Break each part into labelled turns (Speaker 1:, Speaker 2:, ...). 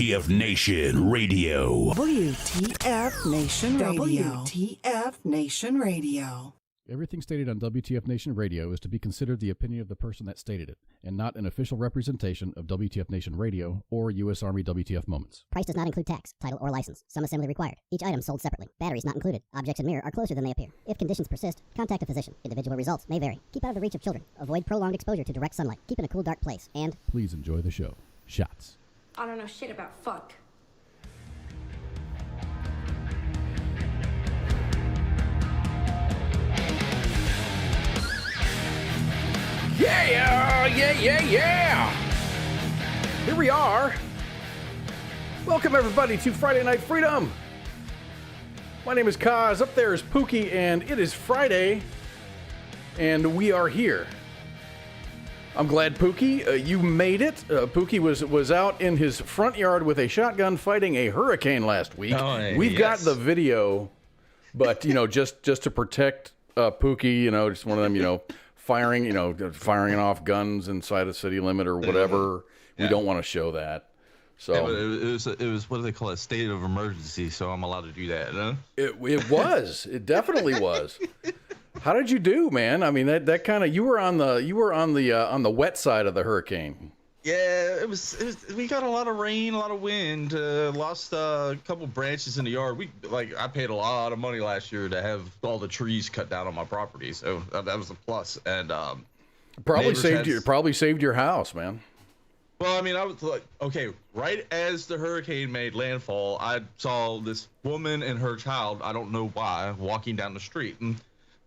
Speaker 1: WTF Nation Radio.
Speaker 2: WTF Nation Radio. WTF Nation Radio.
Speaker 3: Everything stated on WTF Nation Radio is to be considered the opinion of the person that stated it, and not an official representation of WTF Nation Radio or U.S. Army WTF Moments.
Speaker 4: Price does not include tax, title, or license. Some assembly required. Each item sold separately. Batteries not included. Objects in mirror are closer than they appear. If conditions persist, contact a physician. Individual results may vary. Keep out of the reach of children. Avoid prolonged exposure to direct sunlight. Keep in a cool, dark place. And
Speaker 3: please enjoy the show. Shots.
Speaker 5: I don't know shit about fuck.
Speaker 6: Yeah! Here we are. Welcome, everybody, to Friday Night Freedom. My name is Kaz. Up there is Pookie, and it is Friday, and we are here. I'm glad, Pookie, you made it. Pookie was out in his front yard with a shotgun fighting a hurricane last week. We've got the video, but, just to protect Pookie, just one of them, firing off guns inside a city limit or whatever. We don't want to show that. So
Speaker 7: but it was what do they call it? State of emergency. So I'm allowed to do that. Huh?
Speaker 6: It was. It definitely was. How did you do, man? I mean, that kind of you were on the wet side of the hurricane.
Speaker 7: Yeah, it was. We got a lot of rain, a lot of wind. Lost a couple branches in the yard. I paid a lot of money last year to have all the trees cut down on my property, so that was a plus. And
Speaker 6: probably saved your house, man.
Speaker 7: Well, I mean, I was like, okay, right as the hurricane made landfall, I saw this woman and her child. I don't know why, walking down the street, and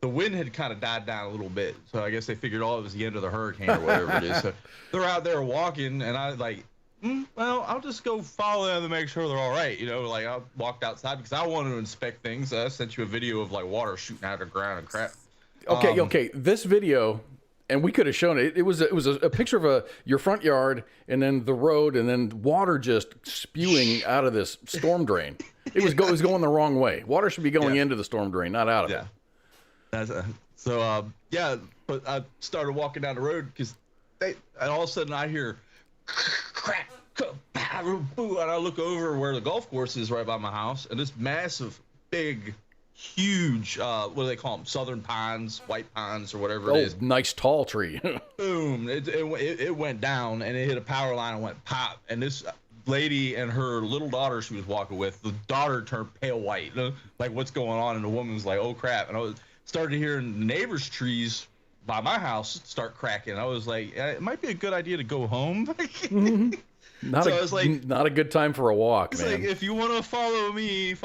Speaker 7: the wind had kind of died down a little bit, so I guess they figured, it was the end of the hurricane or whatever it is. So they're out there walking, and I well, I'll just go follow them to make sure they're all right. I walked outside because I wanted to inspect things. I sent you a video of water shooting out of the ground and crap.
Speaker 6: Okay. This video, and we could have shown it. It was a picture of your front yard, and then the road, and then water just spewing out of this storm drain. It was going the wrong way. Water should be going into the storm drain, not out of it.
Speaker 7: But I started walking down the road because and all of a sudden I hear crack, boo, and I look over where the golf course is right by my house, and this massive, big, huge, what do they call them? Southern pines, white pines, or whatever it is.
Speaker 6: Nice tall tree.
Speaker 7: Boom! It went down, and it hit a power line and went pop, and this lady and her little daughter she was walking with, the daughter turned pale white, like what's going on, and the woman was like, oh crap, and I started hearing the neighbors' trees by my house start cracking. I was like, it might be a good idea to go home.
Speaker 6: Not a good time for a walk,
Speaker 7: it's
Speaker 6: man.
Speaker 7: Like, if you want to follow me,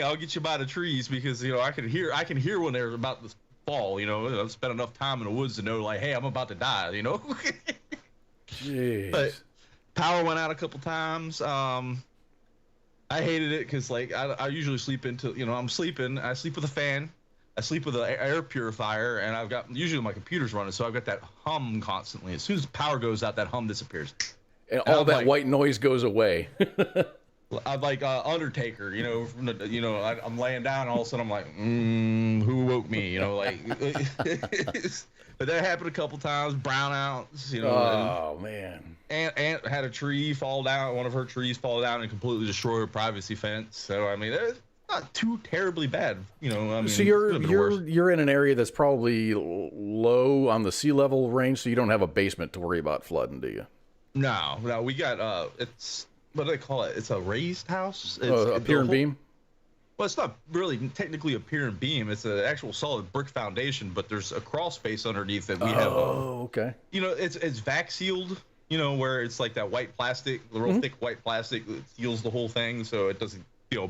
Speaker 7: I'll get you by the trees, because I can hear when they're about to fall. I've spent enough time in the woods to know, hey, I'm about to die.
Speaker 6: Jeez.
Speaker 7: But power went out a couple times. I hated it because I usually sleep I'm sleeping. I sleep with a fan. I sleep with an air purifier, and I've got usually my computer's running, so I've got that hum constantly. As soon as the power goes out, that hum disappears.
Speaker 6: And all that white noise goes away.
Speaker 7: I'm like Undertaker, I'm laying down, and all of a sudden I'm like, who woke me? But that happened a couple times, brownouts,
Speaker 6: Oh, man.
Speaker 7: Aunt had a tree fall down, one of her trees fall down and completely destroy her privacy fence. So, I mean, it's not too terribly bad,
Speaker 6: So you're in an area that's probably low on the sea level range, so you don't have a basement to worry about flooding, do you?
Speaker 7: No, we got it's what do they call it? It's a raised house. It's
Speaker 6: a pier and beam.
Speaker 7: Well, it's not really technically a pier and beam. It's an actual solid brick foundation, but there's a crawl space underneath it. We have.
Speaker 6: Oh, okay.
Speaker 7: It's vac sealed. Where it's like that white plastic, the real thick white plastic that seals the whole thing, so it doesn't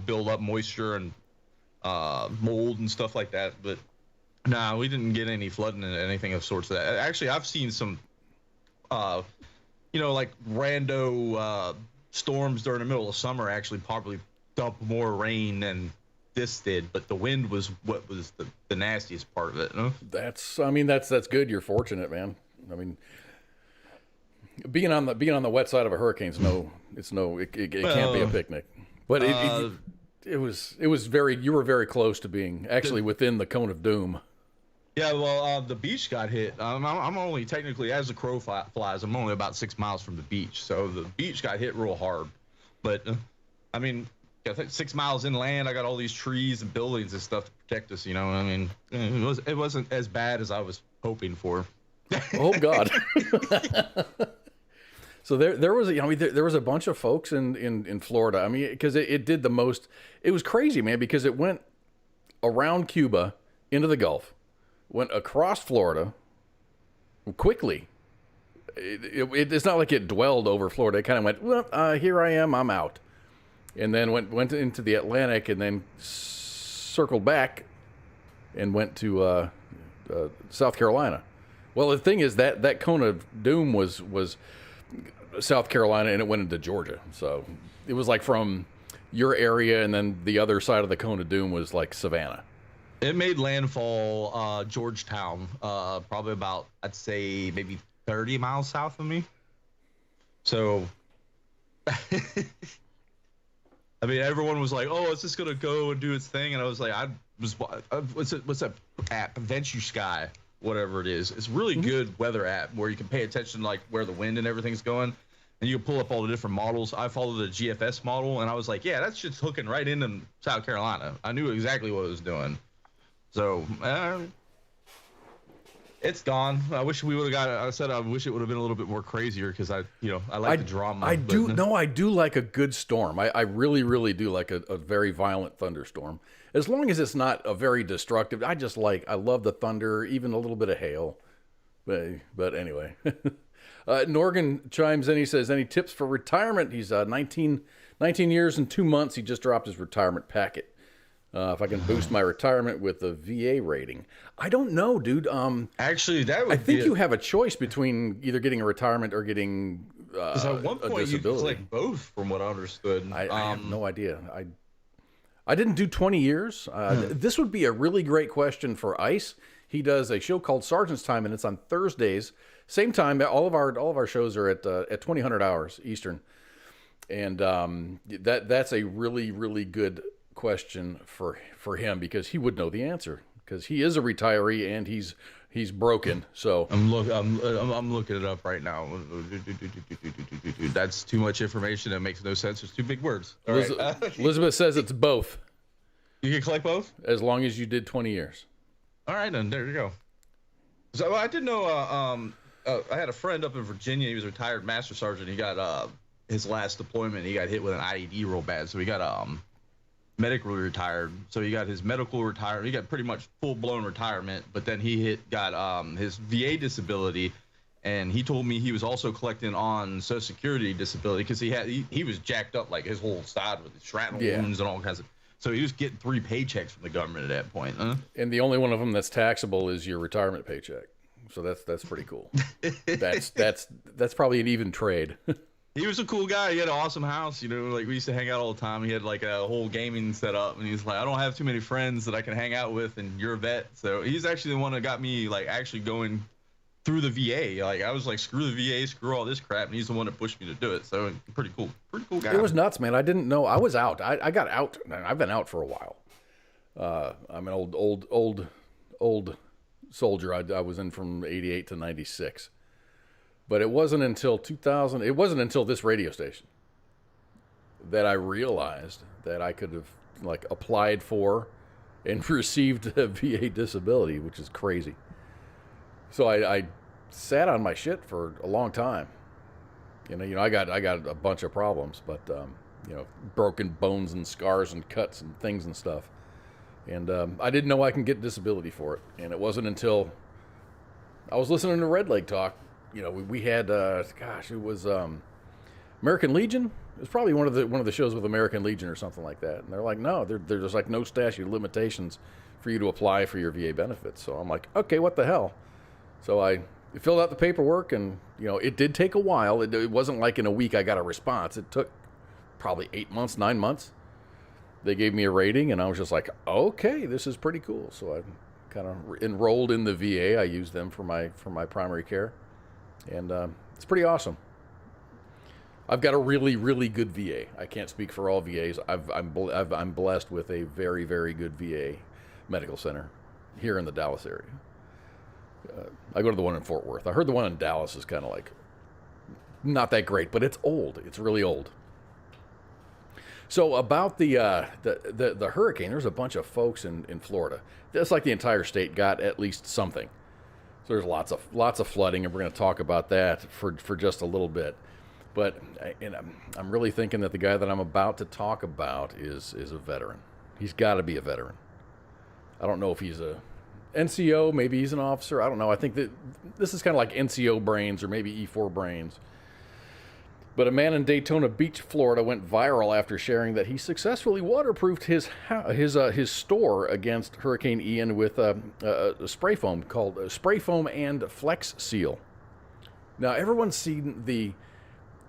Speaker 7: build up moisture and mold and stuff like that. But nah, we didn't get any flooding and anything of sorts of that. Actually, I've seen some rando storms during the middle of summer actually probably dump more rain than this did, but the wind was what was the nastiest part of it.
Speaker 6: That's good. You're fortunate, man. I mean, being on the wet side of a hurricane it can't be a picnic. But it was you were very close to being actually within the cone of doom.
Speaker 7: Yeah, well, the beach got hit. I'm only technically, as the crow flies, I'm only about 6 miles from the beach. So the beach got hit real hard. But I mean, I think 6 miles inland, I got all these trees and buildings and stuff to protect us. You know, I mean, it wasn't as bad as I was hoping for.
Speaker 6: Oh God. So there was there was a bunch of folks in Florida. I mean, because it did the most. It was crazy, man, because it went around Cuba into the Gulf, went across Florida quickly. It's not like it dwelled over Florida. It kind of went, well, here I am, I'm out, and then went into the Atlantic, and then circled back and went to South Carolina. Well, the thing is that cone of doom was South Carolina, and it went into Georgia. So it was like from your area, and then the other side of the cone of doom was like Savannah.
Speaker 7: It made landfall Georgetown, probably about, I'd say, maybe 30 miles south of me. So, I mean, everyone was like, "Oh, it's just gonna go and do its thing," and I was like, what's that app? Venture Sky, whatever it is. It's a really good weather app where you can pay attention to like where the wind and everything's going, and you can pull up all the different models. I followed the GFS model, and I was like, "Yeah, that's just hooking right into South Carolina." I knew exactly what it was doing. So, it's gone. I wish we would have got it. I said I wish it would have been a little bit more crazier because I like the drama.
Speaker 6: I do like a good storm. I really, really do like a very violent thunderstorm. As long as it's not a very destructive. I love the thunder, even a little bit of hail. But anyway. Norgan chimes in. He says, any tips for retirement? He's 19 years and 2 months. He just dropped his retirement packet. If I can boost my retirement with a VA rating. I don't know, dude.
Speaker 7: Actually, that would
Speaker 6: I think you have a choice between either getting a retirement or getting
Speaker 7: at one point
Speaker 6: a disability.
Speaker 7: You could collect both, from what I understood.
Speaker 6: I have no idea. I didn't do 20 years. This would be a really great question for Ice. He does a show called Sergeant's Time, and it's on Thursdays. Same time. All of our shows are at 2000 hours Eastern, and that's a really, really good question for him, because he would know the answer, because he is a retiree and he's broken. So
Speaker 7: I'm looking it up right now. That's too much information. That makes no sense. It's too big words. All right.
Speaker 6: Elizabeth says it's both.
Speaker 7: You can collect both
Speaker 6: as long as you did 20 years.
Speaker 7: All right, then there you go. So I did know. I had a friend up in Virginia. He was a retired master sergeant. He got his last deployment. He got hit with an IED real bad, so he got medically retired. So he got his medical retirement. He got pretty much full-blown retirement, but then he got his VA disability, and he told me he was also collecting on Social Security disability because he was jacked up, like his whole side with shrapnel wounds and all kinds of. So he was getting 3 paychecks from the government at that point.
Speaker 6: And the only one of them that's taxable is your retirement paycheck. So that's pretty cool. that's probably an even trade.
Speaker 7: He was a cool guy. He had an awesome house, like we used to hang out all the time. He had like a whole gaming setup, and he's like, I don't have too many friends that I can hang out with, and you're a vet. So he's actually the one that got me like actually going through the VA. Like I was like, screw the VA, screw all this crap, and he's the one that pushed me to do it. So pretty cool guy.
Speaker 6: It was nuts, man. I didn't know. I was out. I got out. I've been out for a while. I'm an old soldier. I was in from 88 to 96. But it wasn't until 2000, it wasn't until this radio station that I realized that I could have like applied for and received a VA disability, which is crazy. So I sat on my shit for a long time. I got a bunch of problems, but broken bones and scars and cuts and things and stuff. And I didn't know I can get disability for it. And it wasn't until I was listening to Red Leg talk. We had, it was American Legion. It was probably one of the shows with American Legion or something like that. And they're like, no, there's like no statute of limitations for you to apply for your VA benefits. So I'm like, okay, what the hell? So I filled out the paperwork, and it did take a while. It wasn't like in a week I got a response. It took probably 8 months, 9 months. They gave me a rating, and I was just like, okay, this is pretty cool. So I kind of enrolled in the VA. I used them for my primary care. And it's pretty awesome. I've got a really, really good VA. I can't speak for all VAs. I'm blessed with a very, very good VA medical center here in the Dallas area. I go to the one in Fort Worth. I heard the one in Dallas is kind of like not that great, but it's old. It's really old. So about the hurricane, there's a bunch of folks in Florida. It's like the entire state got at least something. So there's lots of flooding, and we're going to talk about that for just a little bit. But I'm really thinking that the guy that I'm about to talk about is a veteran. He's got to be a veteran. I don't know if he's a NCO, maybe he's an officer. I don't know. I think that this is kind of like NCO brains or maybe E4 brains. But a man in Daytona Beach, Florida, went viral after sharing that he successfully waterproofed his store against Hurricane Ian with a spray foam called Spray Foam and Flex Seal. Now, everyone's seen the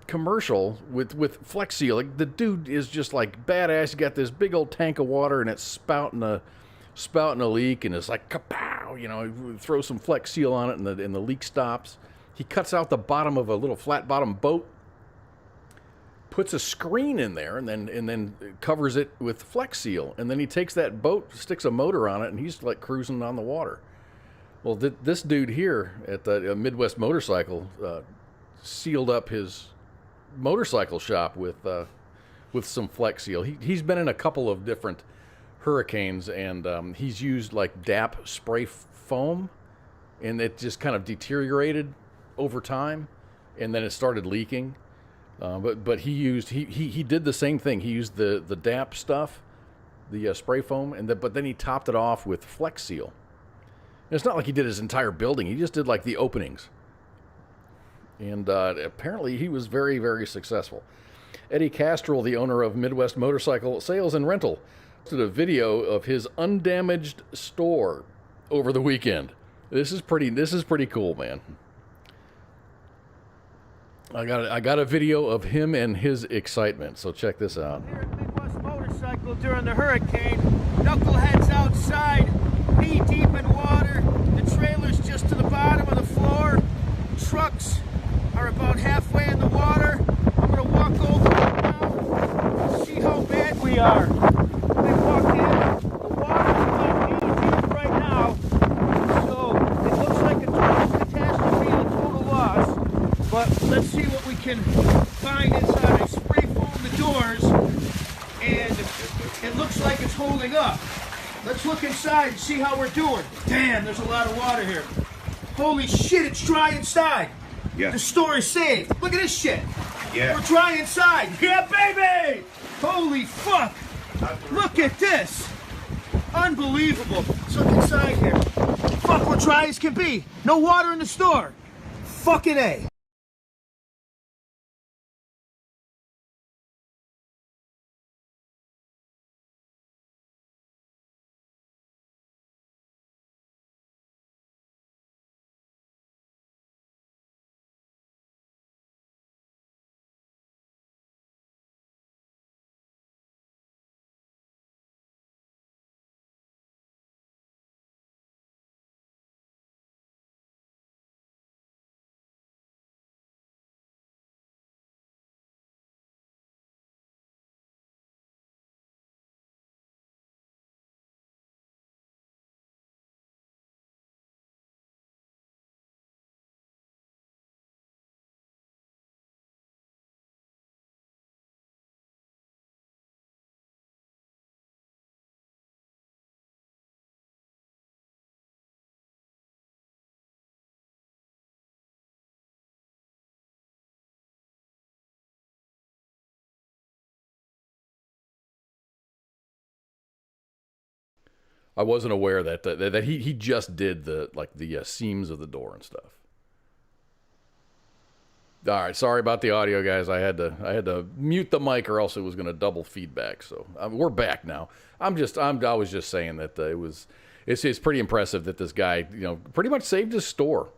Speaker 6: commercial with Flex Seal. Like, the dude is just like badass. He got this big old tank of water and it's spouting a leak, and it's like kapow. You know, he throws some Flex Seal on it, and the leak stops. He cuts out the bottom of a little flat bottom boat, puts a screen in there, and then covers it with Flex Seal, and then he takes that boat, sticks a motor on it, and he's like cruising on the water. Well, this dude here at the Midwest Motorcycle sealed up his motorcycle shop with some Flex Seal. He's been in a couple of different hurricanes, and he's used like DAP spray foam, and it just kind of deteriorated over time, and then it started leaking. But he did the same thing. He used the DAP stuff, the spray foam, but then he topped it off with Flex Seal. And it's not like he did his entire building. He just did like the openings. And apparently he was very, very successful. Eddie Castrol, the owner of Midwest Motorcycle Sales and Rental, posted a video of his undamaged store over the weekend. This is pretty cool, man. I got a video of him and his excitement, so check this out.
Speaker 8: Here at Midwest Motorcycle during the hurricane, knuckleheads outside, knee deep in water, the trailer's just to the bottom of the floor, trucks are about halfway in the water. I'm gonna walk over now, see how bad we are. We walk in, the water's about knee deep right now, so it looks like a total catastrophe, a total loss. But let's see what we can find inside. I spray foam the doors, and it looks like it's holding up. Let's look inside and see how we're doing. Damn, there's a lot of water here. Holy shit, it's dry inside.
Speaker 9: Yeah.
Speaker 8: The store is saved. Look at this shit.
Speaker 9: Yeah.
Speaker 8: We're dry inside. Yeah, baby! Holy fuck! Look at this. Unbelievable. Let's look inside here. Fuck, we're dry as can be. No water in the store. Fucking A.
Speaker 6: I wasn't aware that he just did the seams of the door and stuff. All right, sorry about the audio, guys. I had to mute the mic, or else it was going to double feedback. So we're back now. I was just saying that it's pretty impressive that this guy, pretty much saved his store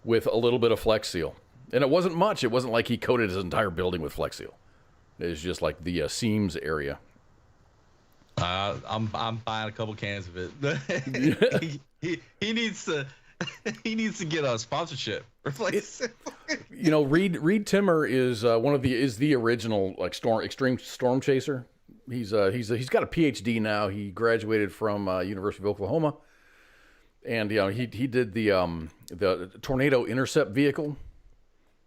Speaker 6: with a little bit of Flex Seal, and it wasn't much. It wasn't like he coated his entire building with Flex Seal. It was just like the seams area.
Speaker 7: I'm buying a couple cans of it. he needs to get a sponsorship.
Speaker 6: Reed Timmer is the original extreme storm chaser. He's got a PhD now. He graduated from University of Oklahoma, and he did the tornado intercept vehicle.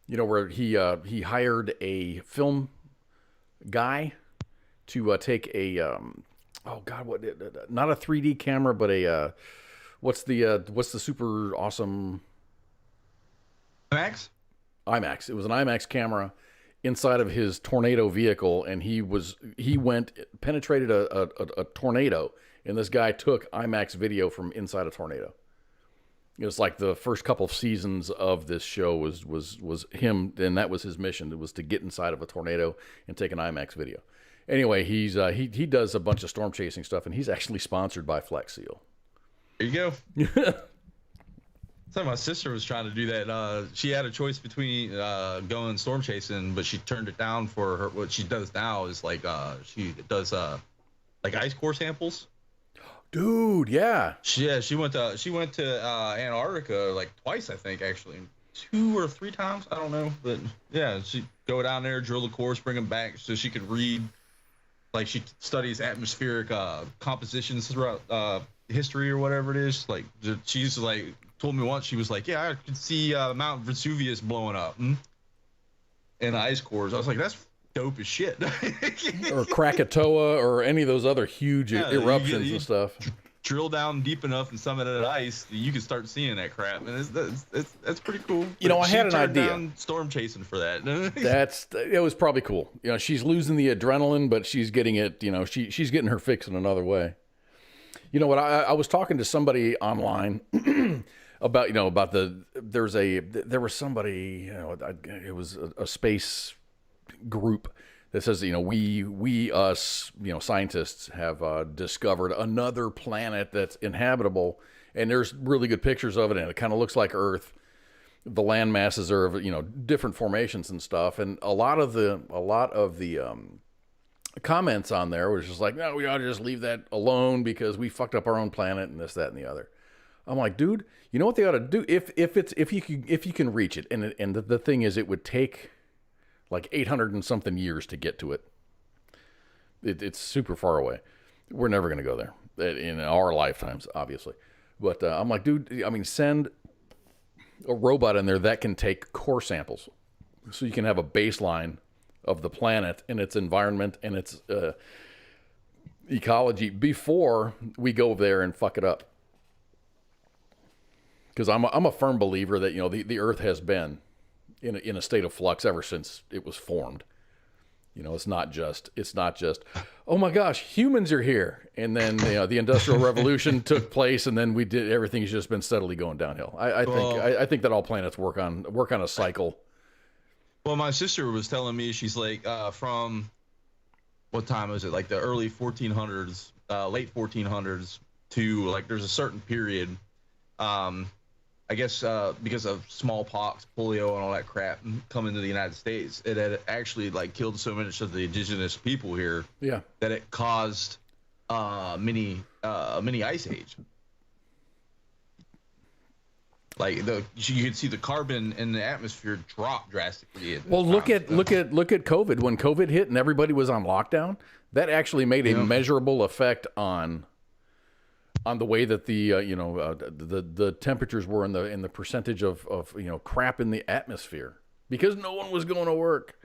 Speaker 6: Where he hired a film guy to take a oh god, what? Not a 3D camera, but a what's the super awesome
Speaker 7: Max?
Speaker 6: IMAX. It was an IMAX camera inside of his tornado vehicle, and he penetrated a tornado, and this guy took IMAX video from inside a tornado. It was like the first couple of seasons of this show was him, and that was his mission. It was to get inside of a tornado and take an IMAX video. Anyway, he does a bunch of storm chasing stuff, and he's actually sponsored by Flex Seal.
Speaker 7: There you go. So my sister was trying to do that. She had a choice between going storm chasing, but she turned it down for her. What she does now is like she does like ice core samples.
Speaker 6: Dude, yeah.
Speaker 7: She went to Antarctica like twice, I think, actually, 2 or 3 times. I don't know, but yeah, she go down there, drill the cores, bring them back so she could read. Like she studies atmospheric compositions throughout history or whatever it is. Like she's like told me once, she was like, yeah, I could see Mount Vesuvius blowing up and the ice cores. I was like, that's dope as shit.
Speaker 6: Or Krakatoa or any of those other huge eruptions and stuff.
Speaker 7: Drill down deep enough in some of that ice, you can start seeing that crap, and that's pretty cool.
Speaker 6: You know, I had an idea.
Speaker 7: Down storm chasing for that.
Speaker 6: It was probably cool. You know, she's losing the adrenaline, but she's getting it. You know, she's getting her fix in another way. You know what? I was talking to somebody online about there was somebody, it was a space group that says, we us, scientists have discovered another planet that's inhabitable, and there's really good pictures of it, and it kind of looks like Earth. The land masses are of different formations and stuff, and a lot of the comments on there was just like, no, we ought to just leave that alone because we fucked up our own planet and this, that, and the other. I'm like, dude, you know what they ought to do if you can reach it, and the thing is, it would take like 800 and something years to get to it. It's super far away. We're never going to go there in our lifetimes, obviously. But I'm like, dude, I mean, send a robot in there that can take core samples, so you can have a baseline of the planet and its environment and its ecology before we go there and fuck it up. Because I'm a firm believer that the Earth has been in a state of flux ever since it was formed. It's not just oh my gosh, humans are here, and then the Industrial Revolution took place, and then everything's just been steadily going downhill. I think that all planets work on a cycle.
Speaker 7: Well, my sister was telling me, she's like, from what time was it? Like the early 1400s, late 1400s to like there's a certain period. I guess because of smallpox, polio, and all that crap coming to the United States, it had actually like killed so much of the indigenous people here.
Speaker 6: Yeah.
Speaker 7: That it caused mini ice age. Like you could see the carbon in the atmosphere drop drastically.
Speaker 6: Well, look at COVID. When COVID hit and everybody was on lockdown, that actually made a measurable effect on the way that the temperatures were in the percentage of crap in the atmosphere, because no one was going to work.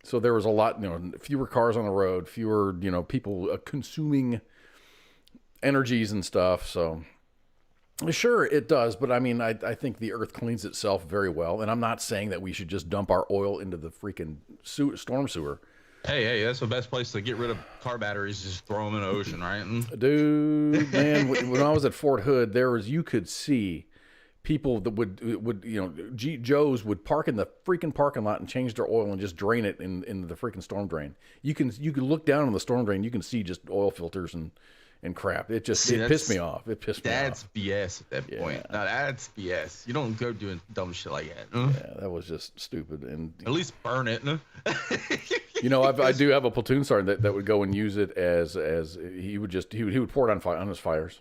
Speaker 6: So there was a lot, fewer cars on the road, fewer people consuming energies and stuff. So sure, it does, but I mean, I think the Earth cleans itself very well, and I'm not saying that we should just dump our oil into the freaking storm sewer.
Speaker 7: Hey, that's the best place to get rid of car batteries, just throw them in the ocean, right?
Speaker 6: Dude, man, when I was at Fort Hood, you could see people that would Joes would park in the freaking parking lot and change their oil and just drain it in the freaking storm drain. You can look down on the storm drain, you can see just oil filters and crap. It pissed me off.
Speaker 7: That's BS at that point. No, that's BS. You don't go doing dumb shit like that.
Speaker 6: Yeah, that was just stupid. And
Speaker 7: at least burn it.
Speaker 6: I do have a platoon sergeant that would go and use it as he would pour it on his fires.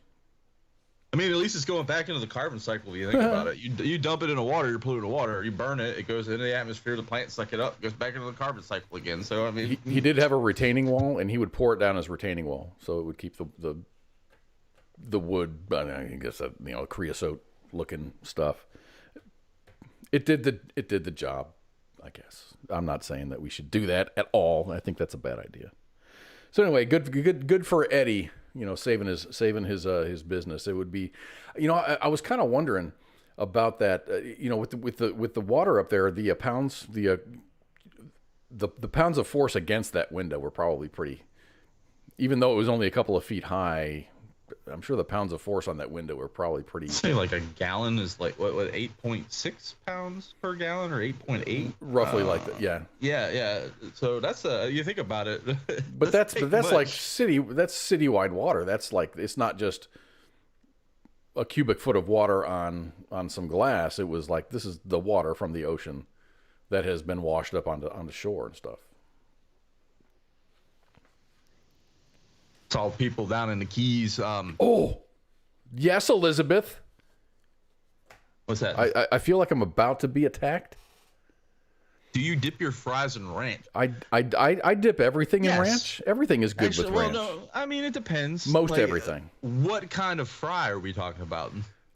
Speaker 7: I mean, at least it's going back into the carbon cycle if you think about it. You dump it in the water, you're polluting the water. You burn it, it goes into the atmosphere, the plants suck it up, goes back into the carbon cycle again. So, I mean...
Speaker 6: He did have a retaining wall, and he would pour it down his retaining wall, so it would keep the wood, I guess, that, creosote-looking stuff. It did the job, I guess. I'm not saying that we should do that at all. I think that's a bad idea. So anyway, good for Eddie. You know, saving his business. It would be, you know, I was kind of wondering about that. You know, with the water up there, the pounds of force against that window were probably pretty. Even though it was only a couple of feet high, I'm sure the pounds of force on that window were probably pretty.
Speaker 7: Say like a gallon is like what 8.6 pounds per gallon or 8.8,
Speaker 6: roughly like that. Yeah.
Speaker 7: Yeah. So that's you think about it.
Speaker 6: But that's like citywide water. That's like, it's not just a cubic foot of water on some glass. It was like, this is the water from the ocean that has been washed up on the shore and stuff.
Speaker 7: Saw people down in the Keys.
Speaker 6: Oh, yes, Elizabeth.
Speaker 7: What's that?
Speaker 6: I feel like I'm about to be attacked.
Speaker 7: Do you dip your fries in ranch?
Speaker 6: I dip everything in ranch. Everything is good with ranch.
Speaker 7: Well, no, I mean, it depends.
Speaker 6: Most everything.
Speaker 7: What kind of fry are we talking about?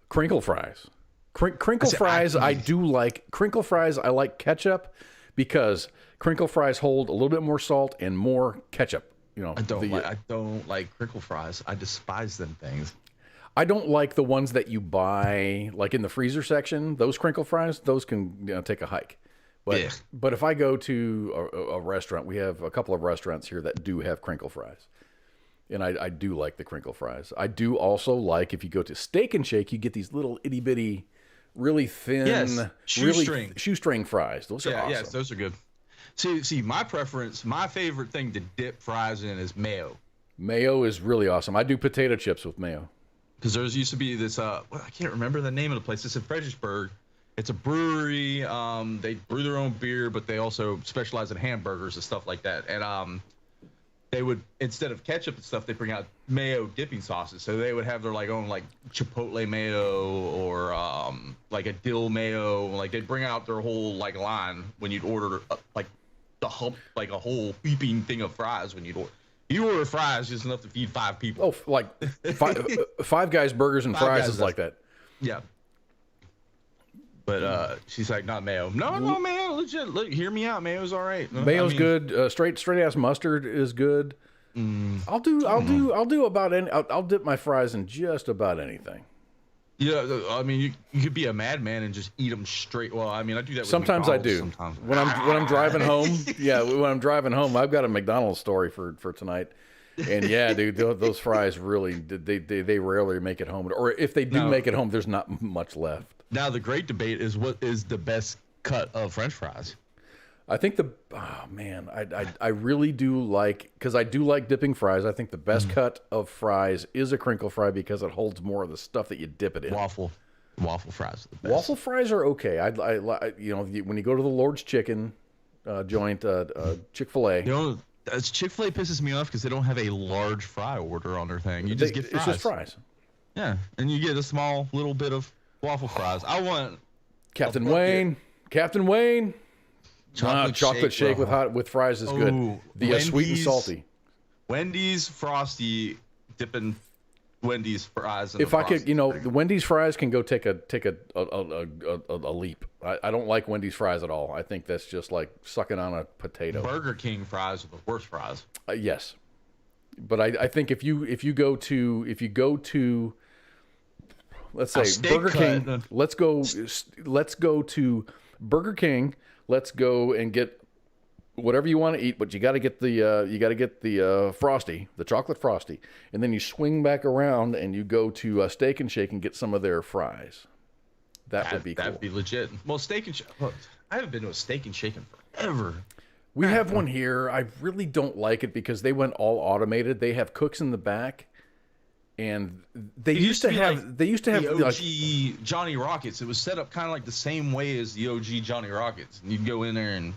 Speaker 6: Crinkle fries. Crinkle fries, I do like. Crinkle fries, I like ketchup because crinkle fries hold a little bit more salt and more ketchup. You know,
Speaker 7: I don't like crinkle fries. I despise them things.
Speaker 6: I don't like the ones that you buy like in the freezer section. Those crinkle fries, those can take a hike. But if I go to a restaurant, we have a couple of restaurants here that do have crinkle fries. And I do like the crinkle fries. I do also like, if you go to Steak and Shake, you get these little itty bitty, really thin, shoestring fries. Those are awesome.
Speaker 7: Yes, those are good. See, my preference, my favorite thing to dip fries in is mayo.
Speaker 6: Mayo is really awesome. I do potato chips with mayo.
Speaker 7: Because there used to be this, I can't remember the name of the place. It's in Fredericksburg. It's a brewery. They brew their own beer, but they also specialize in hamburgers and stuff like that. And they would, instead of ketchup and stuff, they bring out mayo dipping sauces. So they would have their own chipotle mayo or like a dill mayo. Like they'd bring out their whole line when you'd order a whole heaping thing of fries when you'd order. You order fries just enough to feed 5 people.
Speaker 6: Oh, like Five Guys burgers and fries is like that.
Speaker 7: Yeah. But she's like, not mayo. No, mayo, legit. Look, hear me out. Mayo's all right.
Speaker 6: Mayo's good. Straight ass mustard is good. I'll do about any. I'll dip my fries in just about anything.
Speaker 7: Yeah, I mean, you could be a madman and just eat them straight. Well, I mean, I do that with
Speaker 6: sometimes
Speaker 7: McDonald's.
Speaker 6: I do.
Speaker 7: Sometimes.
Speaker 6: When I'm driving home. Yeah, when I'm driving home, I've got a McDonald's story for tonight. And yeah, dude, those fries really they rarely make it home. Or if they do make it home, there's not much left.
Speaker 7: Now the great debate is what is the best cut of French fries.
Speaker 6: I think I really do like, because I do like dipping fries. I think the best cut of fries is a crinkle fry because it holds more of the stuff that you dip it in.
Speaker 7: Waffle fries are the best.
Speaker 6: Waffle fries are okay. I when you go to the Lord's Chicken joint, Chick-fil-A.
Speaker 7: Chick-fil-A pisses me off because they don't have a large fry order on their thing. You just get fries.
Speaker 6: It's just fries.
Speaker 7: Yeah, and you get a small little bit of waffle fries. I want
Speaker 6: Captain Wayne. Chocolate shake with fries is good. The sweet and salty.
Speaker 7: Wendy's Frosty dipping Wendy's fries.
Speaker 6: If I could, the Wendy's fries can go take a leap. I don't like Wendy's fries at all. I think that's just like sucking on a potato.
Speaker 7: Burger King fries are the worst fries.
Speaker 6: Yes, but I think if you go to let's say Burger King, let's go to Burger King. Let's go and get whatever you want to eat, but you got to get the Frosty, the chocolate Frosty, and then you swing back around and you go to Steak and Shake and get some of their fries. That would be cool.
Speaker 7: That'd be legit. Well, Steak and Shake. I haven't been to a Steak and Shake in forever.
Speaker 6: We have one here. I really don't like it because they went all automated. They have cooks in the back. And they used to have the
Speaker 7: OG Johnny Rockets. It was set up kind of like the same way as the OG Johnny Rockets. And you'd go in there and,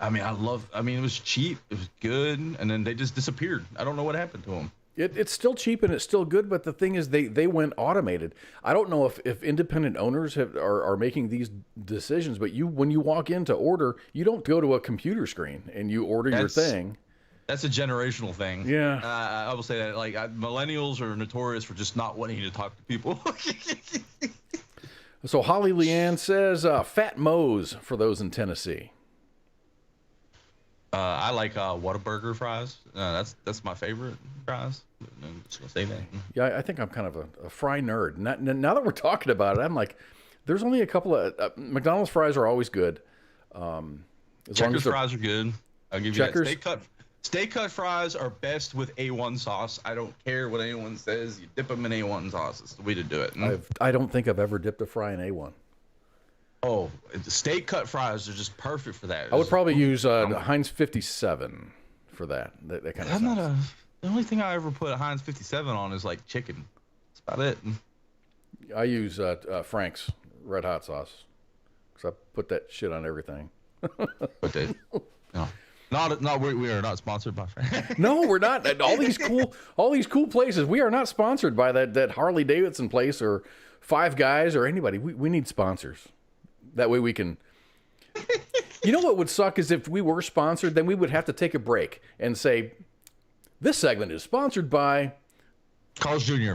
Speaker 7: it was cheap. It was good. And then they just disappeared. I don't know what happened to them.
Speaker 6: It's still cheap and it's still good. But the thing is, they went automated. I don't know if independent owners are making these decisions. But when you walk in to order, you don't go to a computer screen and you order your thing.
Speaker 7: That's a generational thing.
Speaker 6: Yeah.
Speaker 7: I will say that millennials are notorious for just not wanting to talk to people.
Speaker 6: So Holly Leanne says, Fat Moe's for those in Tennessee.
Speaker 7: I like Whataburger fries. That's my favorite fries. I'm just gonna say that.
Speaker 6: Yeah, I think I'm kind of a fry nerd. Now that we're talking about it, I'm like, there's only a couple of McDonald's fries are always good.
Speaker 7: Checkers fries are good. I'll give you
Speaker 6: Checkers?
Speaker 7: that. Steak cut fries are best with A1 sauce. I don't care what anyone says. You dip them in A1 sauce. It's the way to do it.
Speaker 6: I don't think I've ever dipped a fry in A1.
Speaker 7: Oh, the steak cut fries are just perfect for that.
Speaker 6: I would probably use Heinz 57 for that. That kind of stuff.
Speaker 7: The only thing I ever put a Heinz 57 on is like chicken. That's about it.
Speaker 6: I use Frank's Red Hot sauce because I put that shit on everything.
Speaker 7: But no. We are not sponsored by Frank.
Speaker 6: No, we're not. All these cool places. We are not sponsored by that Harley Davidson place or Five Guys or anybody. We need sponsors. That way we can. You know what would suck is if we were sponsored, then we would have to take a break and say, this segment is sponsored by
Speaker 7: Carl's Jr.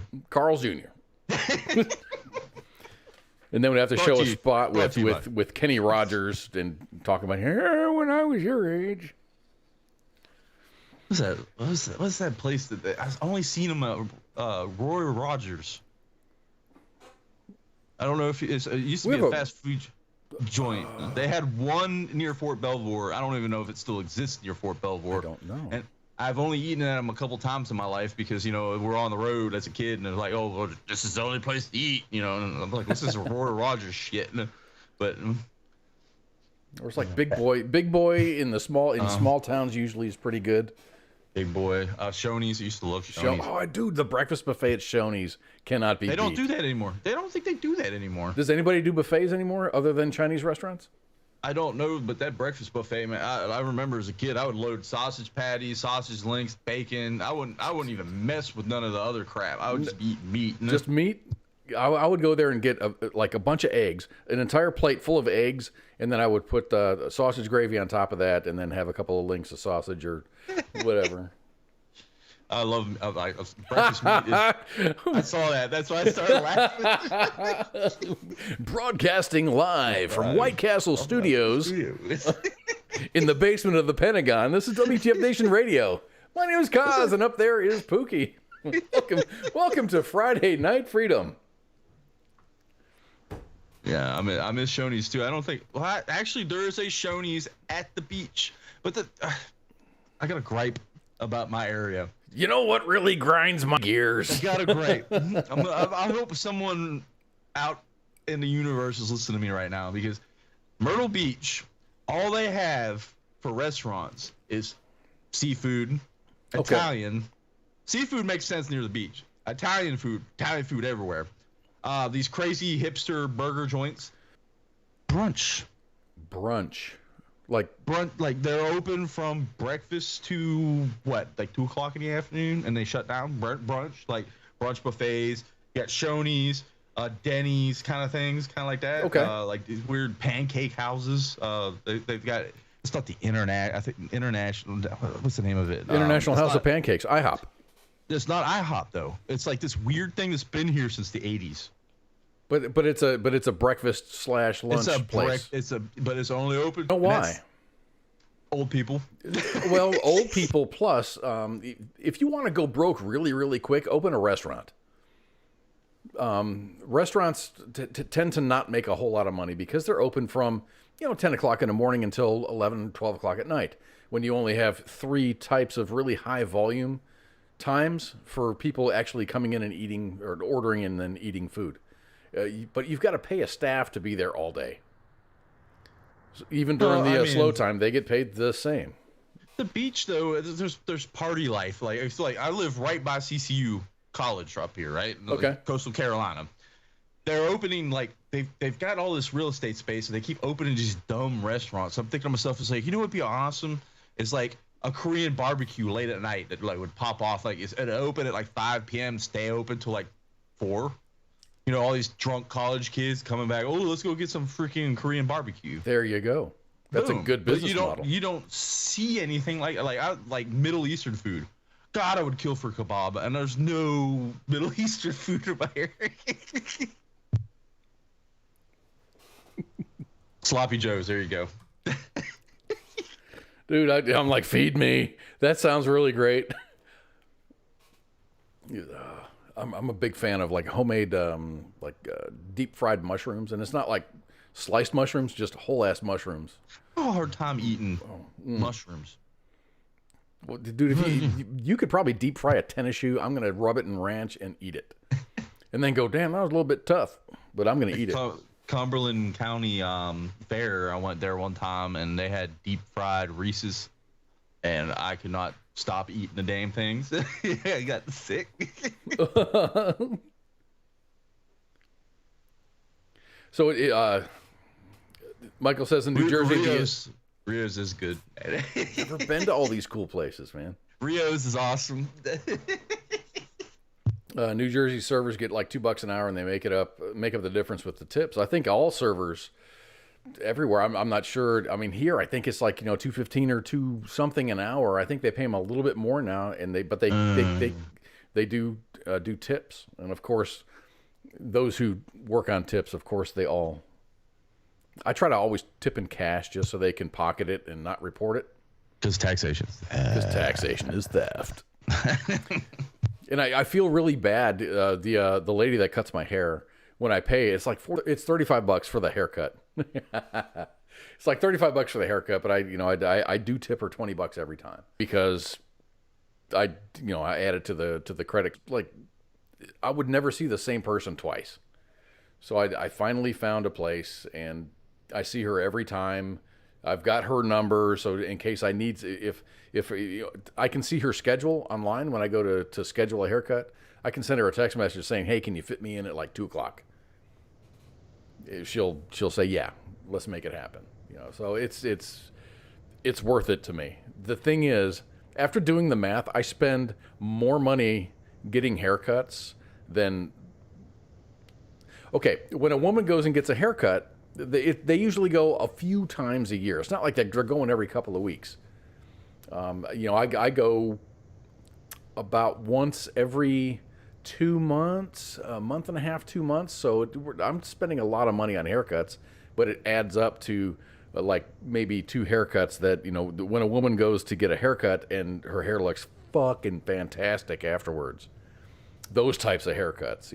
Speaker 6: And then we'd have to show a spot with Kenny Rogers and talk about when I was your age.
Speaker 7: What's that place that I've only seen him at Roy Rogers? I don't know if it used to be a fast food joint. They had one near Fort Belvoir. I don't even know if it still exists near Fort Belvoir.
Speaker 6: I don't know.
Speaker 7: And I've only eaten at them a couple times in my life because, we're on the road as a kid and they're like, oh, well, this is the only place to eat, and I'm like, this is Roy Rogers shit. But
Speaker 6: or it's like Big Boy in small towns usually is pretty good.
Speaker 7: Big Boy, Shoney's. I used to love Shoney's.
Speaker 6: Oh, dude, the breakfast buffet at Shoney's cannot be beat.
Speaker 7: They don't do that anymore. They don't think they do that anymore.
Speaker 6: Does anybody do buffets anymore other than Chinese restaurants?
Speaker 7: I don't know, but that breakfast buffet, man, I remember as a kid, I would load sausage patties, sausage links, bacon. I wouldn't even mess with none of the other crap. I would just eat meat.
Speaker 6: Just meat? I would go there and get a bunch of eggs, an entire plate full of eggs, and then I would put sausage gravy on top of that, and then have a couple of links of sausage or whatever.
Speaker 7: I love breakfast meat. I saw that. That's why I started laughing.
Speaker 6: Broadcasting live from White Castle Studios in the basement of the Pentagon. This is WTF Nation Radio. My name is Kaz, and up there is Pookie. Welcome to Friday Night Freedom.
Speaker 7: Yeah, I miss Shoney's too. I don't think. Well, actually, there is a Shoney's at the beach, but I got a gripe about my area.
Speaker 6: You know what really grinds my gears?
Speaker 7: I got a gripe. I hope someone out in the universe is listening to me right now, because Myrtle Beach, all they have for restaurants is seafood, Italian. Seafood makes sense near the beach. Italian food everywhere. These crazy hipster burger joints. Brunch. Like they're open from breakfast to what, like 2:00 in the afternoon, and they shut down. Brunch, like brunch buffets. You got Shoney's, Denny's, kind of things, kind of like that.
Speaker 6: Okay.
Speaker 7: Like these weird pancake houses. They've got. It's not the internet. I think international. What's the name of it?
Speaker 6: International House of Pancakes. IHOP.
Speaker 7: It's not IHOP though. It's like this weird thing that's been here since the 80s.
Speaker 6: But it's a breakfast / lunch place.
Speaker 7: But it's only open.
Speaker 6: Oh, why?
Speaker 7: Old people.
Speaker 6: Well, old people plus. If you want to go broke really, really quick, open a restaurant. Restaurants tend to not make a whole lot of money because they're open from 10 o'clock in the morning until 11, 12 o'clock at night, when you only have 3 types of really high volume times for people actually coming in and eating, or ordering and then eating food. But you've got to pay a staff to be there all day. So even during the slow time, they get paid the same.
Speaker 7: The beach, though, there's party life. Like it's like I live right by CCU College up here, right?
Speaker 6: Okay.
Speaker 7: Like Coastal Carolina. They're opening, like they've got all this real estate space, and they keep opening these dumb restaurants. I'm thinking to myself, it's like, what'd be awesome? It's like a Korean barbecue late at night that like would pop off. Like it'd open at like 5 p.m., stay open till like 4. All these drunk college kids coming back. Oh, let's go get some freaking Korean barbecue.
Speaker 6: There you go. That's
Speaker 7: Boom.
Speaker 6: a good business model.
Speaker 7: You don't see anything like Middle Eastern food. God, I would kill for kebab, and there's no Middle Eastern food in my area. Sloppy Joes. There you go.
Speaker 6: Dude, I'm like, feed me. That sounds really great. I'm a big fan of like homemade, deep fried mushrooms, and it's not like sliced mushrooms, just whole ass mushrooms.
Speaker 7: I have a hard time eating mushrooms.
Speaker 6: Well, dude, if you could probably deep fry a tennis shoe. I'm gonna rub it in ranch and eat it, and then go, damn, that was a little bit tough, but I'm gonna eat it.
Speaker 7: Cumberland County Fair, I went there one time, and they had deep fried Reese's, and I could not stop eating the damn things. I got sick.
Speaker 6: So, Michael says in New Jersey,
Speaker 7: Rio's is good.
Speaker 6: Never been to all these cool places, man.
Speaker 7: Rio's is awesome.
Speaker 6: New Jersey servers get like $2 an hour, and they make up the difference with the tips. I think all servers everywhere. I'm not sure. I mean, here I think it's like $2.15 or $2 something an hour. I think they pay them a little bit more now, and they do tips, and of course, those who work on tips, of course, I try to always tip in cash just so they can pocket it and not report it.
Speaker 7: Because taxation
Speaker 6: is theft. And I feel really bad. The lady that cuts my hair, when I pay, it's like it's $35 for the haircut. It's like $35 for the haircut, but I do tip her $20 every time because I add it to the credit. Like I would never see the same person twice. So I finally found a place, and I see her every time. I've got her number, so in case I need, if I can see her schedule online when I go to schedule a haircut, I can send her a text message saying, "Hey, can you fit me in at like 2:00?" She'll say, "Yeah, let's make it happen." So it's worth it to me. The thing is, after doing the math, I spend more money getting haircuts than. Okay, when a woman goes and gets a haircut, they usually go a few times a year. It's not like they're going every couple of weeks. I go about once every 2 months, a month and a half, 2 months. So I'm spending a lot of money on haircuts, but it adds up to like maybe 2 haircuts that, when a woman goes to get a haircut and her hair looks fucking fantastic afterwards. Those types of haircuts,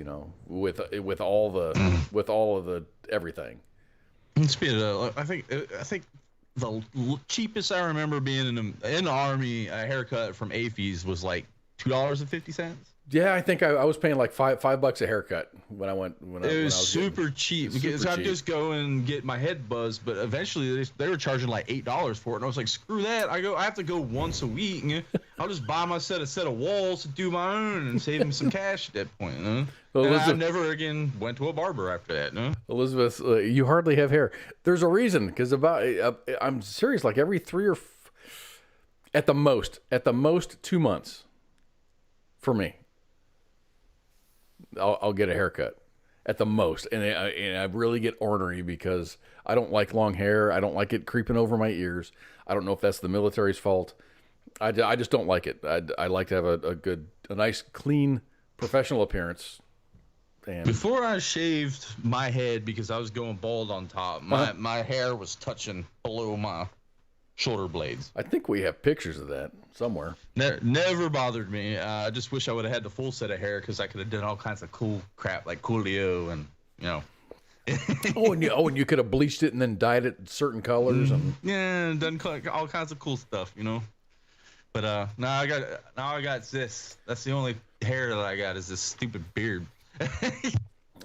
Speaker 6: with all of the everything.
Speaker 7: Speaking of, I think the cheapest I remember being in the Army, a haircut from AFES was like $2.50.
Speaker 6: Yeah, I think I was paying like $5 a haircut when I went.
Speaker 7: It was super cheap because I'd just go and get my head buzzed, but eventually they were charging like $8 for it, and I was like, screw that! I have to go once a week. And I'll just buy myself a set of walls to do my own and save me some cash at that point. Well, I never again went to a barber after that. No,
Speaker 6: Elizabeth, you hardly have hair. There's a reason, because I'm serious. Like every 3 or at the most 2 months for me. I'll get a haircut at the most, and I really get ornery because I don't like long hair. I don't like it creeping over my ears. I don't know if that's the military's fault. I just don't like it. I like to have a nice, clean, professional appearance. And
Speaker 7: before I shaved my head because I was going bald on top, my hair was touching below my shoulder blades.
Speaker 6: I think we have pictures of that somewhere.
Speaker 7: Never bothered me. I just wish I would have had the full set of hair because I could have done all kinds of cool crap like Coolio and
Speaker 6: and you could have bleached it and then dyed it certain colors and
Speaker 7: done all kinds of cool stuff, But now I got this. That's the only hair that I got is this stupid beard.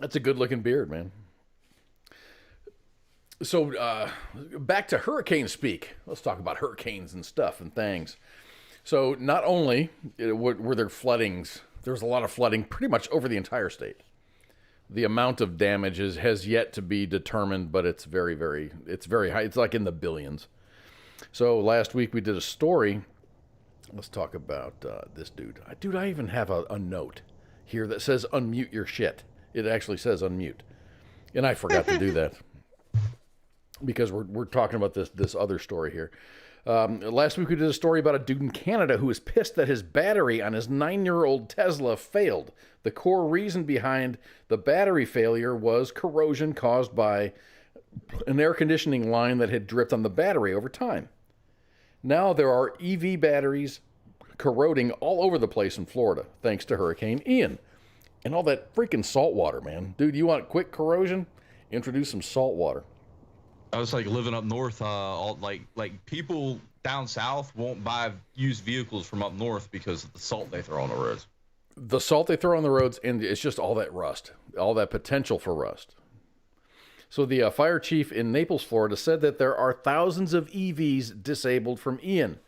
Speaker 6: That's a good looking beard, man. So back to hurricane speak. Let's talk about hurricanes and stuff and things. So not only were there floodings, there was a lot of flooding pretty much over the entire state. The amount of damage has yet to be determined, but it's very high. It's like in the billions. So last week we did a story. Let's talk about this dude. I even have a note here that says unmute your shit. It actually says unmute. And I forgot to do that. Because we're talking about this other story here. Last week we did a story about a dude in Canada who was pissed that his battery on his 9-year-old Tesla failed. The core reason behind the battery failure was corrosion caused by an air conditioning line that had dripped on the battery over time. Now there are EV batteries corroding all over the place in Florida, thanks to Hurricane Ian. And all that freaking salt water, man. Dude, you want quick corrosion? Introduce some salt water.
Speaker 7: I was like living up north, like people down south won't buy used vehicles from up north because of the salt they throw on the roads.
Speaker 6: The salt they throw on the roads, and it's just all that rust, all that potential for rust. So the fire chief in Naples, Florida, said that there are thousands of EVs disabled from Ian.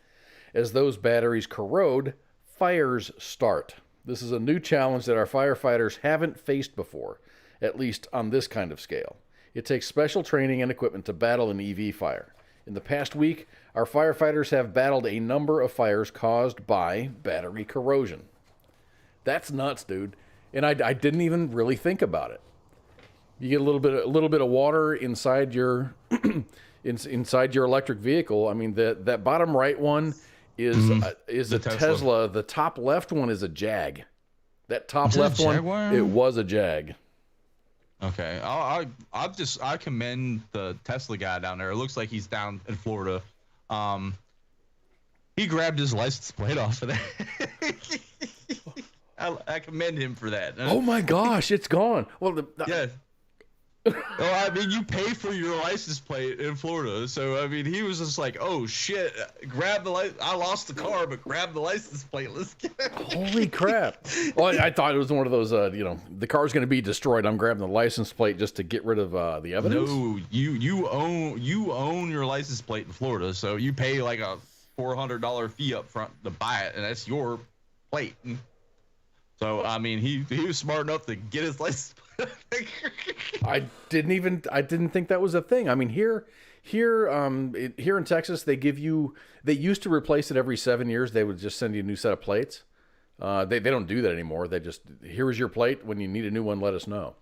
Speaker 6: As those batteries corrode, fires start. This is a new challenge that our firefighters haven't faced before, at least on this kind of scale. It takes special training and equipment to battle an EV fire. In the past week, our firefighters have battled a number of fires caused by battery corrosion. That's nuts, dude. And I didn't even really think about it. You get a little bit of water inside your inside your electric vehicle. I mean, that bottom right one is a Tesla. The top left one is a Jag. That top left one, it was a Jag.
Speaker 7: Okay, I commend the Tesla guy down there. It looks like he's down in Florida. He grabbed his license plate off of that. I commend him for that.
Speaker 6: Oh my gosh, it's gone. Well,
Speaker 7: yeah. Well, I mean, you pay for your license plate in Florida, so I mean, he was just like, "Oh shit, grab the I lost the car, but grab the license plate. Let's get it."
Speaker 6: Holy crap! Well, I thought it was one of those, the car's going to be destroyed. I'm grabbing the license plate just to get rid of the evidence.
Speaker 7: No, you own your license plate in Florida, so you pay like a $400 fee up front to buy it, and that's your plate. So I mean, he was smart enough to get his license plate.
Speaker 6: I didn't think that was a thing. I mean, here in Texas, they used to replace it every 7 years. They would just send you a new set of plates. They don't do that anymore. They just, here's your plate. When you need a new one, let us know.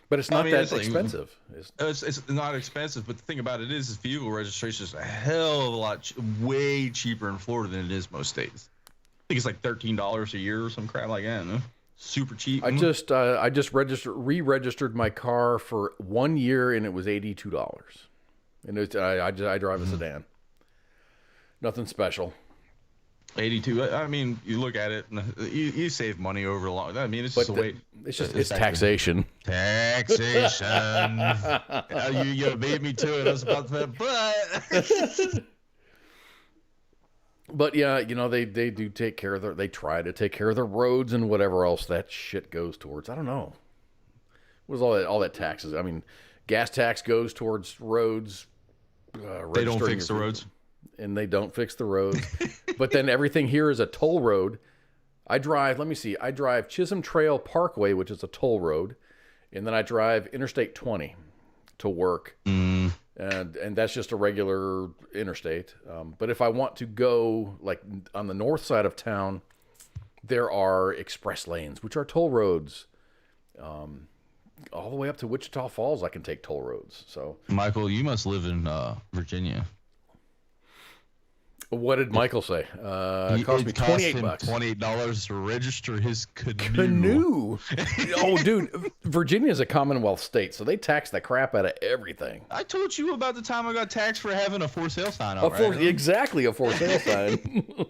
Speaker 6: But it's not that expensive.
Speaker 7: It's not expensive, but the thing about it is vehicle registration is a hell of a lot, way cheaper in Florida than it is most states. I think it's like $13 a year or some crap like that. No? Super cheap.
Speaker 6: I just re-registered my car for 1 year, and it was $82. And I drive a sedan. Nothing special.
Speaker 7: 82. I mean, you look at it, and you save money over a long. I mean, it's just a way.
Speaker 6: It's taxation.
Speaker 7: Taxation. You beat me to it. I was about to, but.
Speaker 6: But yeah, they do take care of they try to take care of the roads and whatever else that shit goes towards. I don't know. What is all that taxes? I mean, gas tax goes towards roads.
Speaker 7: They don't fix the roads.
Speaker 6: And they don't fix the roads. But then everything here is a toll road. I drive Chisholm Trail Parkway, which is a toll road. And then I drive Interstate 20 to work. And that's just a regular interstate. But if I want to go like on the north side of town, there are express lanes, which are toll roads. All the way up to Wichita Falls, I can take toll roads. So,
Speaker 7: Michael, you must live in Virginia.
Speaker 6: What did Michael say? It cost me $28.
Speaker 7: $28 to register his
Speaker 6: canoe. Oh, dude, Virginia is a Commonwealth state, so they tax the crap out of everything.
Speaker 7: I told you about the time I got taxed for having a for sale sign up. Right?
Speaker 6: Exactly, a for sale sign.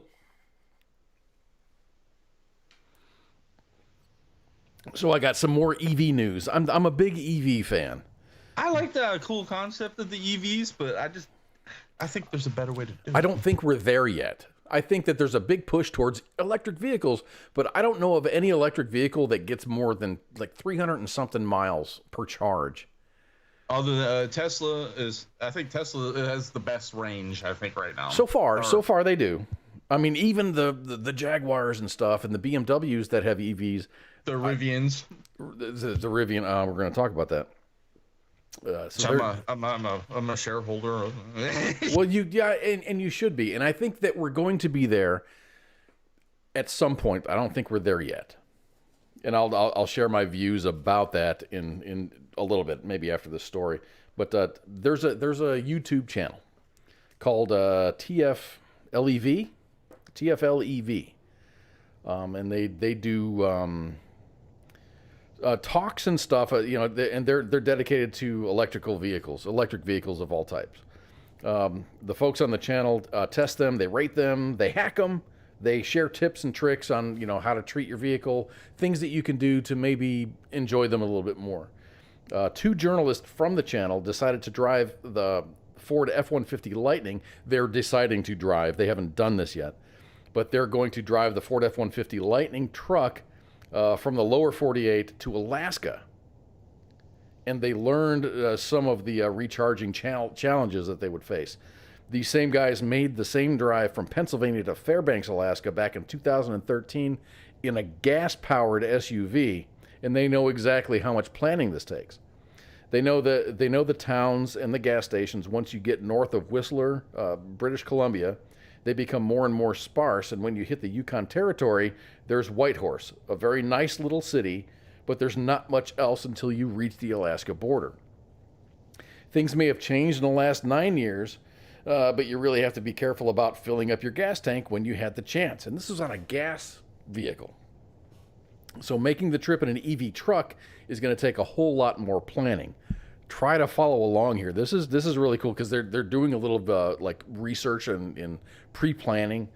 Speaker 6: So I got some more EV news. I'm a big EV fan.
Speaker 7: I like the cool concept of the EVs, but I think there's a better way to do it.
Speaker 6: I don't think we're there yet. I think that there's a big push towards electric vehicles, but I don't know of any electric vehicle that gets more than like 300 and something miles per charge.
Speaker 7: Other than Tesla I think Tesla has the best range, I think, right now.
Speaker 6: So far they do. I mean, even the Jaguars and stuff and the BMWs that have EVs.
Speaker 7: The Rivians.
Speaker 6: The Rivian, we're going to talk about that.
Speaker 7: I'm a shareholder.
Speaker 6: Well, and you should be, and I think that we're going to be there at some point. I don't think we're there yet, and I'll share my views about that in a little bit, maybe after this story. But there's a YouTube channel called TFLEV, and they do. Talks and stuff, and they're dedicated to electric vehicles of all types. The folks on the channel test them, they rate them, they hack them, they share tips and tricks on, how to treat your vehicle, things that you can do to maybe enjoy them a little bit more. 2 journalists from the channel decided to drive the Ford F-150 Lightning. They're deciding to drive. They haven't done this yet, but they're going to drive the Ford F-150 Lightning truck from the lower 48 to Alaska. And they learned some of the recharging challenges that they would face. These same guys made the same drive from Pennsylvania to Fairbanks, Alaska back in 2013 in a gas-powered SUV, and they know exactly how much planning this takes. They know the towns and the gas stations. Once you get north of Whistler, British Columbia, they become more and more sparse, and when you hit the Yukon Territory, there's Whitehorse, a very nice little city, but there's not much else until you reach the Alaska border. Things may have changed in the last 9 years, but you really have to be careful about filling up your gas tank when you had the chance. And this was on a gas vehicle. So making the trip in an EV truck is going to take a whole lot more planning. Try to follow along here. This is really cool because they're doing a little like research and pre-planning.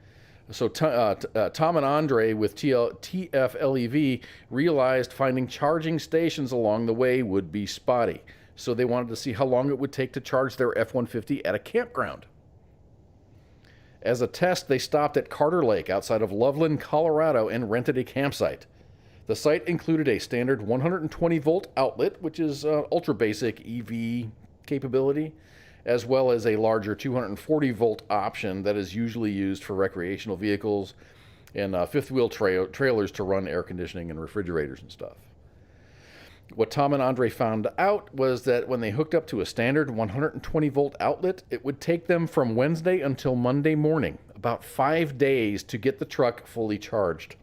Speaker 6: So Tom and Andre with TFLEV realized finding charging stations along the way would be spotty. So they wanted to see how long it would take to charge their F-150 at a campground. As a test, they stopped at Carter Lake outside of Loveland, Colorado, and rented a campsite. The site included a standard 120-volt outlet, which is ultra basic EV capability, as well as a larger 240-volt option that is usually used for recreational vehicles and fifth-wheel trailers to run air conditioning and refrigerators and stuff. What Tom and Andre found out was that when they hooked up to a standard 120-volt outlet, it would take them from Wednesday until Monday morning, about 5 days to get the truck fully charged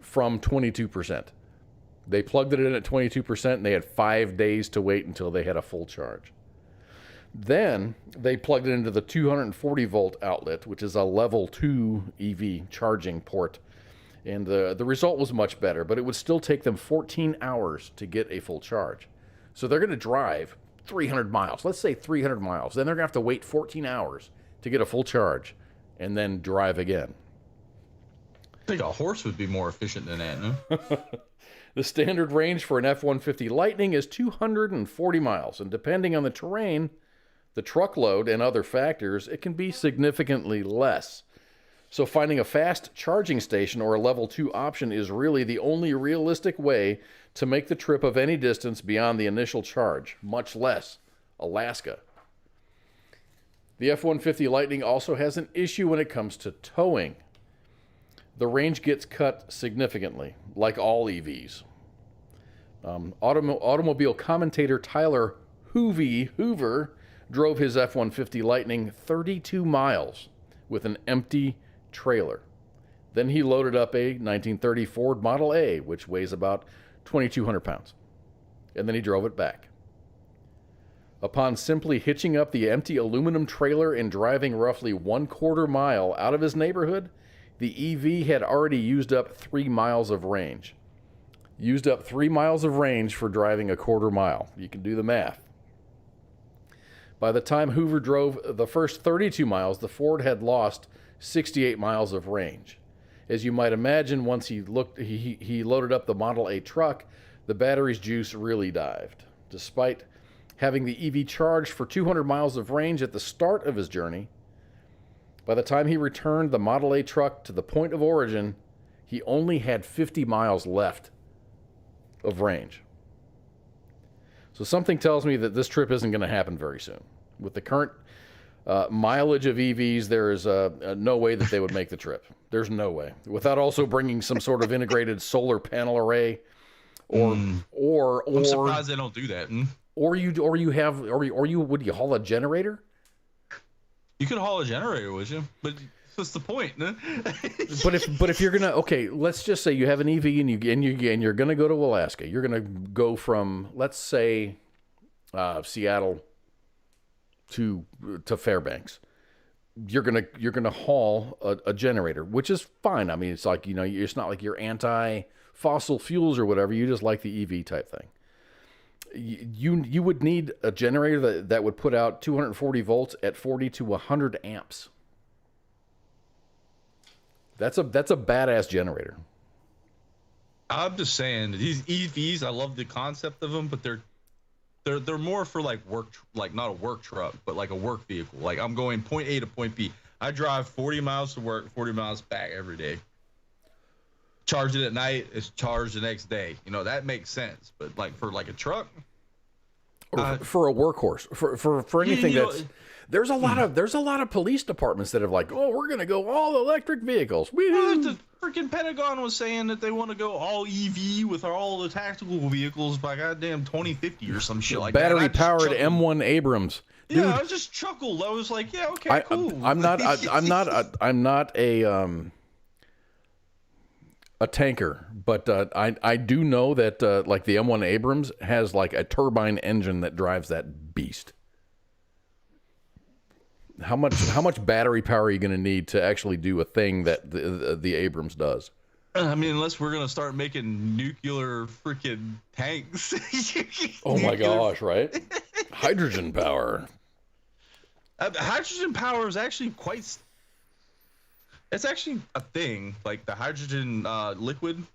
Speaker 6: from 22%. They plugged it in at 22%, and they had 5 days to wait until they had a full charge. Then they plugged it into the 240-volt outlet, which is a level 2 EV charging port. And the result was much better, but it would still take them 14 hours to get a full charge. So they're going to drive 300 miles. Let's say 300 miles. Then they're going to have to wait 14 hours to get a full charge and then drive again.
Speaker 7: I think a horse would be more efficient than that, no?
Speaker 6: The standard range for an F-150 Lightning is 240 miles, and depending on the terrain, the truckload, and other factors, it can be significantly less. So finding a fast charging station or a level 2 option is really the only realistic way to make the trip of any distance beyond the initial charge, much less Alaska. The F-150 Lightning also has an issue when it comes to towing. The range gets cut significantly, like all EVs. Automobile commentator Tyler Hoover drove his F-150 Lightning 32 miles with an empty trailer. Then he loaded up a 1930 Ford Model A, which weighs about 2,200 pounds. And then he drove it back. Upon simply hitching up the empty aluminum trailer and driving roughly 1/4 mile out of his neighborhood, the EV had already used up 3 miles of range. Used up 3 miles of range for driving 1/4 mile. You can do the math. By the time Hoover drove the first 32 miles, the Ford had lost 68 miles of range. As you might imagine, once he loaded up the Model A truck, the battery's juice really dived. Despite having the EV charged for 200 miles of range at the start of his journey, by the time he returned the Model A truck to the point of origin, he only had 50 miles left of range. So something tells me that this trip isn't going to happen very soon. With the current mileage of EVs, there is no way that they would make the trip. There's no way. Without also bringing some sort of integrated solar panel array, or
Speaker 7: I'm surprised they don't do that.
Speaker 6: Or you would you haul a generator?
Speaker 7: You could haul a generator, would you? But what's the point? No?
Speaker 6: but if you're gonna, okay, let's just say you have an EV and you're gonna go to Alaska. You're gonna go from, let's say, Seattle to Fairbanks. You're gonna haul a generator, which is fine. I mean, it's like, it's not like you're anti fossil fuels or whatever. You just like the EV type thing. you would need a generator that would put out 240 volts at 40 to 100 amps. That's a badass generator.
Speaker 7: I'm just saying, these EVs, I love the concept of them, but they're more for like work, like not a work truck, but like a work vehicle. Like I'm going point A to point B. I drive 40 miles to work, 40 miles back every day. Charge it at night, it's charged the next day. You know, that makes sense. But like for like a truck,
Speaker 6: or for a workhorse, for anything that's there's a lot of police departments that have like, oh, we're gonna go all electric vehicles.
Speaker 7: The freaking Pentagon was saying that they want to go all EV with all the tactical vehicles by goddamn 2050 or some shit like that.
Speaker 6: Battery powered M1 Abrams. Dude,
Speaker 7: yeah, I just chuckled. I was like, yeah, okay, cool.
Speaker 6: I'm not a tanker, but I do know that like the M1 Abrams has like a turbine engine that drives that beast. How much battery power are you going to need to actually do a thing that the Abrams does?
Speaker 7: I mean, unless we're going to start making nuclear freaking tanks.
Speaker 6: Oh my gosh, right? Hydrogen power.
Speaker 7: Hydrogen power is actually it's actually a thing. Like the hydrogen, liquid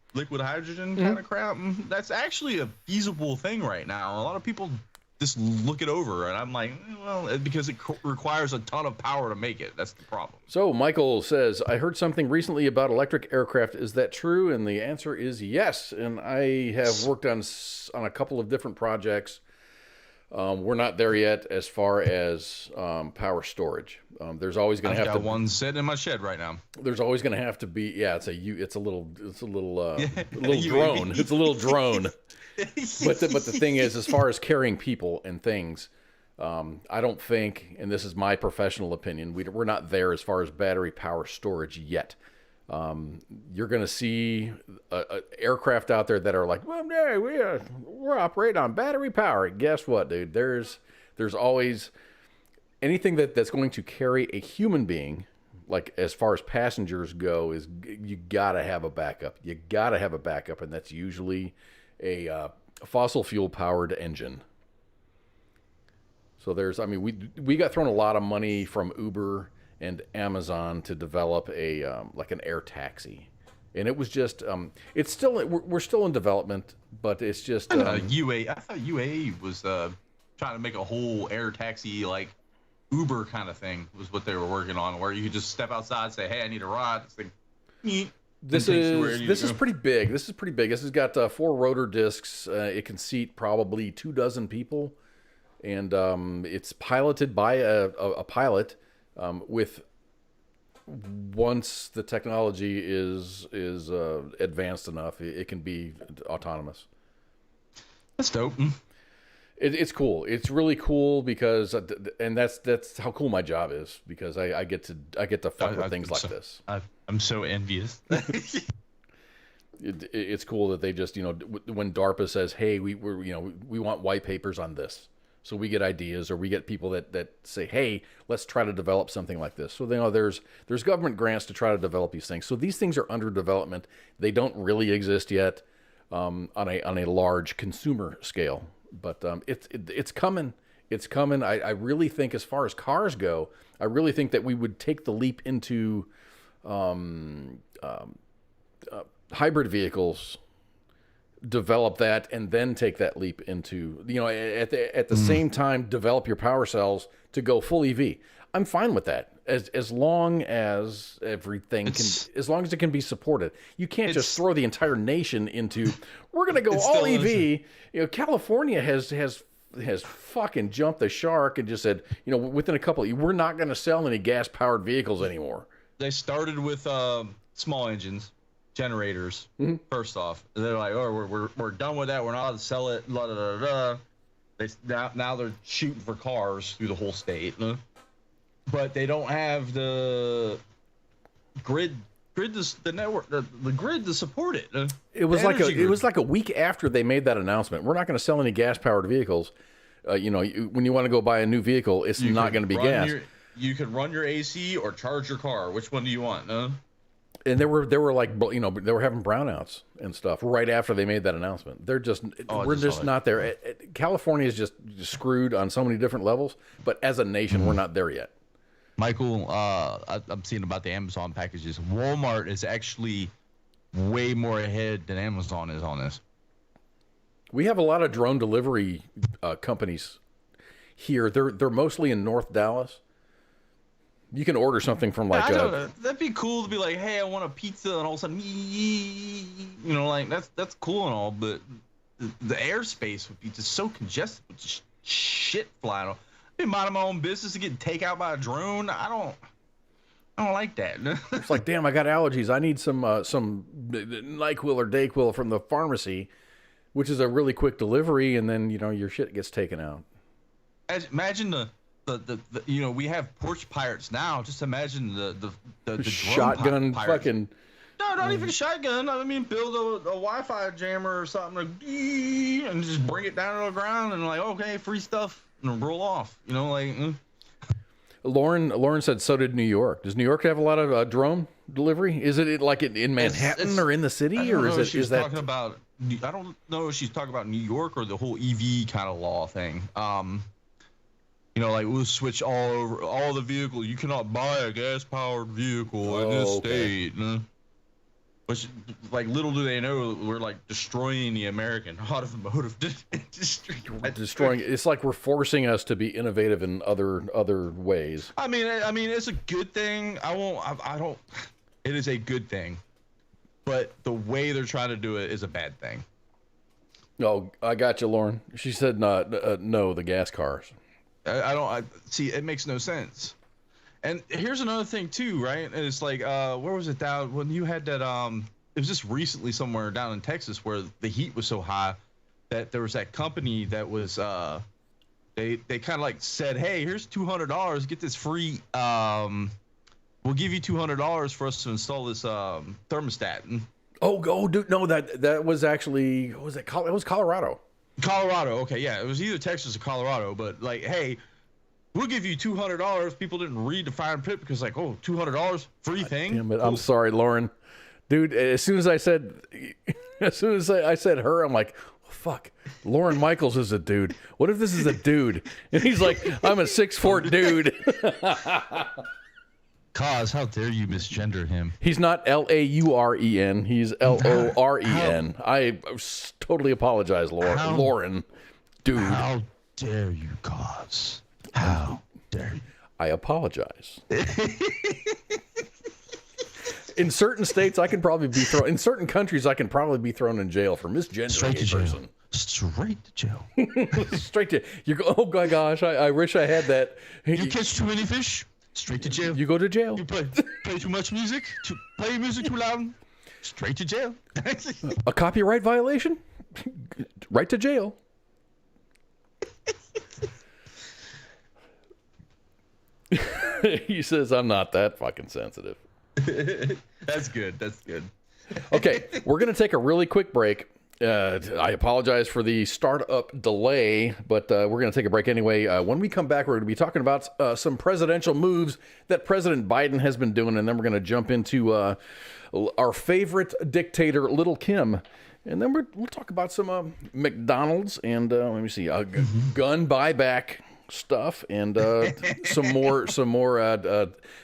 Speaker 7: hydrogen kind of crap. That's actually a feasible thing right now. A lot of people just look it over, and I'm like, well, because it requires a ton of power to make it. That's the problem.
Speaker 6: So Michael says, I heard something recently about electric aircraft. Is that true? And the answer is yes. And I have worked on a couple of different projects. We're not there yet as far as power storage. There's always going to have to
Speaker 7: one sitting in my shed right now.
Speaker 6: There's always going to have to be it's a little drone. It's a little drone. But the thing is, as far as carrying people and things, I don't think, and this is my professional opinion, we're not there as far as battery power storage yet. You're going to see aircraft out there that are like, well, no, we're operating on battery power. Guess what, dude? There's always anything that's going to carry a human being, like as far as passengers go, is you got to have a backup. You got to have a backup, and that's usually a fossil fuel powered engine. So we got thrown a lot of money from Uber and Amazon to develop a like an air taxi, and it was just it's still we're still in development, but it's just
Speaker 7: I thought UAE was trying to make a whole air taxi like Uber kind of thing was what they were working on, where you could just step outside and say, hey, I need a ride. This thing,
Speaker 6: This is pretty big. This has got 4 rotor discs. It can seat probably 24 people, and it's piloted by a pilot. With once the technology is advanced enough, it can be autonomous.
Speaker 7: That's dope.
Speaker 6: It's cool. It's really cool because, and that's how cool my job is, because I get to fuck with things like this.
Speaker 7: I'm so envious.
Speaker 6: It's cool that they just, when DARPA says, hey, we want white papers on this. So we get ideas, or we get people that say, hey, let's try to develop something like this. So there's government grants to try to develop these things. So these things are under development. They don't really exist yet on a large consumer scale. But it's coming. It's coming. I really think, as far as cars go, I really think that we would take the leap into hybrid vehicles, develop that, and then take that leap into, at the same time, develop your power cells to go full EV. I'm fine with that, as long as as long as it can be supported. You can't just throw the entire nation into, we're going to go all EV. California has fucking jumped the shark and just said, within a couple, we're not going to sell any gas powered vehicles anymore.
Speaker 7: They started with small engines. Generators. First off, they're like, oh, we're done with that. We're not allowed to sell it. Blah, blah, blah, blah. Now they're shooting for cars through the whole state, but they don't have the grid, the network, the grid to support it.
Speaker 6: It was like a week after they made that announcement. We're not going to sell any gas powered vehicles. When you want to go buy a new vehicle, it's not going to be gas.
Speaker 7: You can run your AC or charge your car. Which one do you want?
Speaker 6: And there were like, you know, they were having brownouts and stuff right after they made that announcement. They're just, we're just not there. California is just screwed on so many different levels, but as a nation, we're not there yet.
Speaker 7: Michael, I'm seeing about the Amazon packages. Walmart is actually way more ahead than Amazon is on this.
Speaker 6: We have a lot of drone delivery companies here. They're mostly in North Dallas. You can order something from like
Speaker 7: that'd be cool to be like, hey, I want a pizza, and all of a sudden, you know, like that's cool and all, but the airspace would be just so congested with just shit flying. I'd be minding my own business to get takeout by a drone. I don't like that.
Speaker 6: It's like, damn, I got allergies. I need some NyQuil or Dayquil from the pharmacy, which is a really quick delivery, and then, you know, your shit gets taken out.
Speaker 7: Imagine the you know, we have porch pirates now. Just imagine the
Speaker 6: shotgun fucking.
Speaker 7: No, not even a shotgun. I mean, build a Wi-Fi jammer or something, and just bring it down to the ground and like, okay, free stuff, and roll off. You know, like.
Speaker 6: Lauren said so did New York. Does New York have a lot of drone delivery? Is it like in Manhattan or in the city, or is that?
Speaker 7: Talking about, I don't know if she's talking about New York or the whole EV kind of law thing. You know, like we'll switch all over all the vehicles. You cannot buy a gas-powered vehicle in this state. Which, like, little do they know, we're like destroying the American automotive industry.
Speaker 6: Destroying. It's like we're forcing us to be innovative in other ways.
Speaker 7: I mean, it's a good thing. I don't. It is a good thing, but the way they're trying to do it is a bad thing.
Speaker 6: No, I got you, Lauren. She said no, the gas cars.
Speaker 7: I see. It makes no sense. And here's another thing too, right? And it's like, where was it down when you had that? It was just recently somewhere down in Texas where the heat was so high that there was that company that was they kind of like said, hey, here's $200, get this free. We'll give you $200 for us to install this thermostat.
Speaker 6: Dude, no, that was actually, what was it? It was Colorado.
Speaker 7: Colorado, okay, yeah, it was either Texas or Colorado, but like, hey, we'll give you $200. People didn't read the fine print because like, oh, $200, free thing.
Speaker 6: Damn it, cool. I'm sorry, Lauren. Dude, as soon as I said her, I'm like, oh, fuck. Lauren Michaels is a dude. What if this is a dude? And he's like, I'm a 6'4" dude.
Speaker 7: Cause, how dare you misgender him?
Speaker 6: He's not Lauren. He's Loren. I totally apologize, Lauren. Dude.
Speaker 7: How dare you, Cause? How dare you?
Speaker 6: I apologize. In certain states, I can probably be thrown. In certain countries, I can probably be thrown in jail for misgendering a person.
Speaker 7: Straight to jail.
Speaker 6: Straight to. You go. Oh my gosh! I wish I had that.
Speaker 7: You catch too many fish. Straight to jail.
Speaker 6: You go to jail.
Speaker 7: You play too much music. Play music too loud. Straight to jail.
Speaker 6: A copyright violation. Right to jail. He says, I'm not that fucking sensitive.
Speaker 7: That's good. That's good.
Speaker 6: Okay, we're going to take a really quick break. I apologize for the startup delay, but we're going to take a break anyway. When we come back, we're going to be talking about some presidential moves that President Biden has been doing, and then we're going to jump into our favorite dictator, Little Kim. And then we'll talk about some McDonald's and, let me see, gun buyback stuff and some more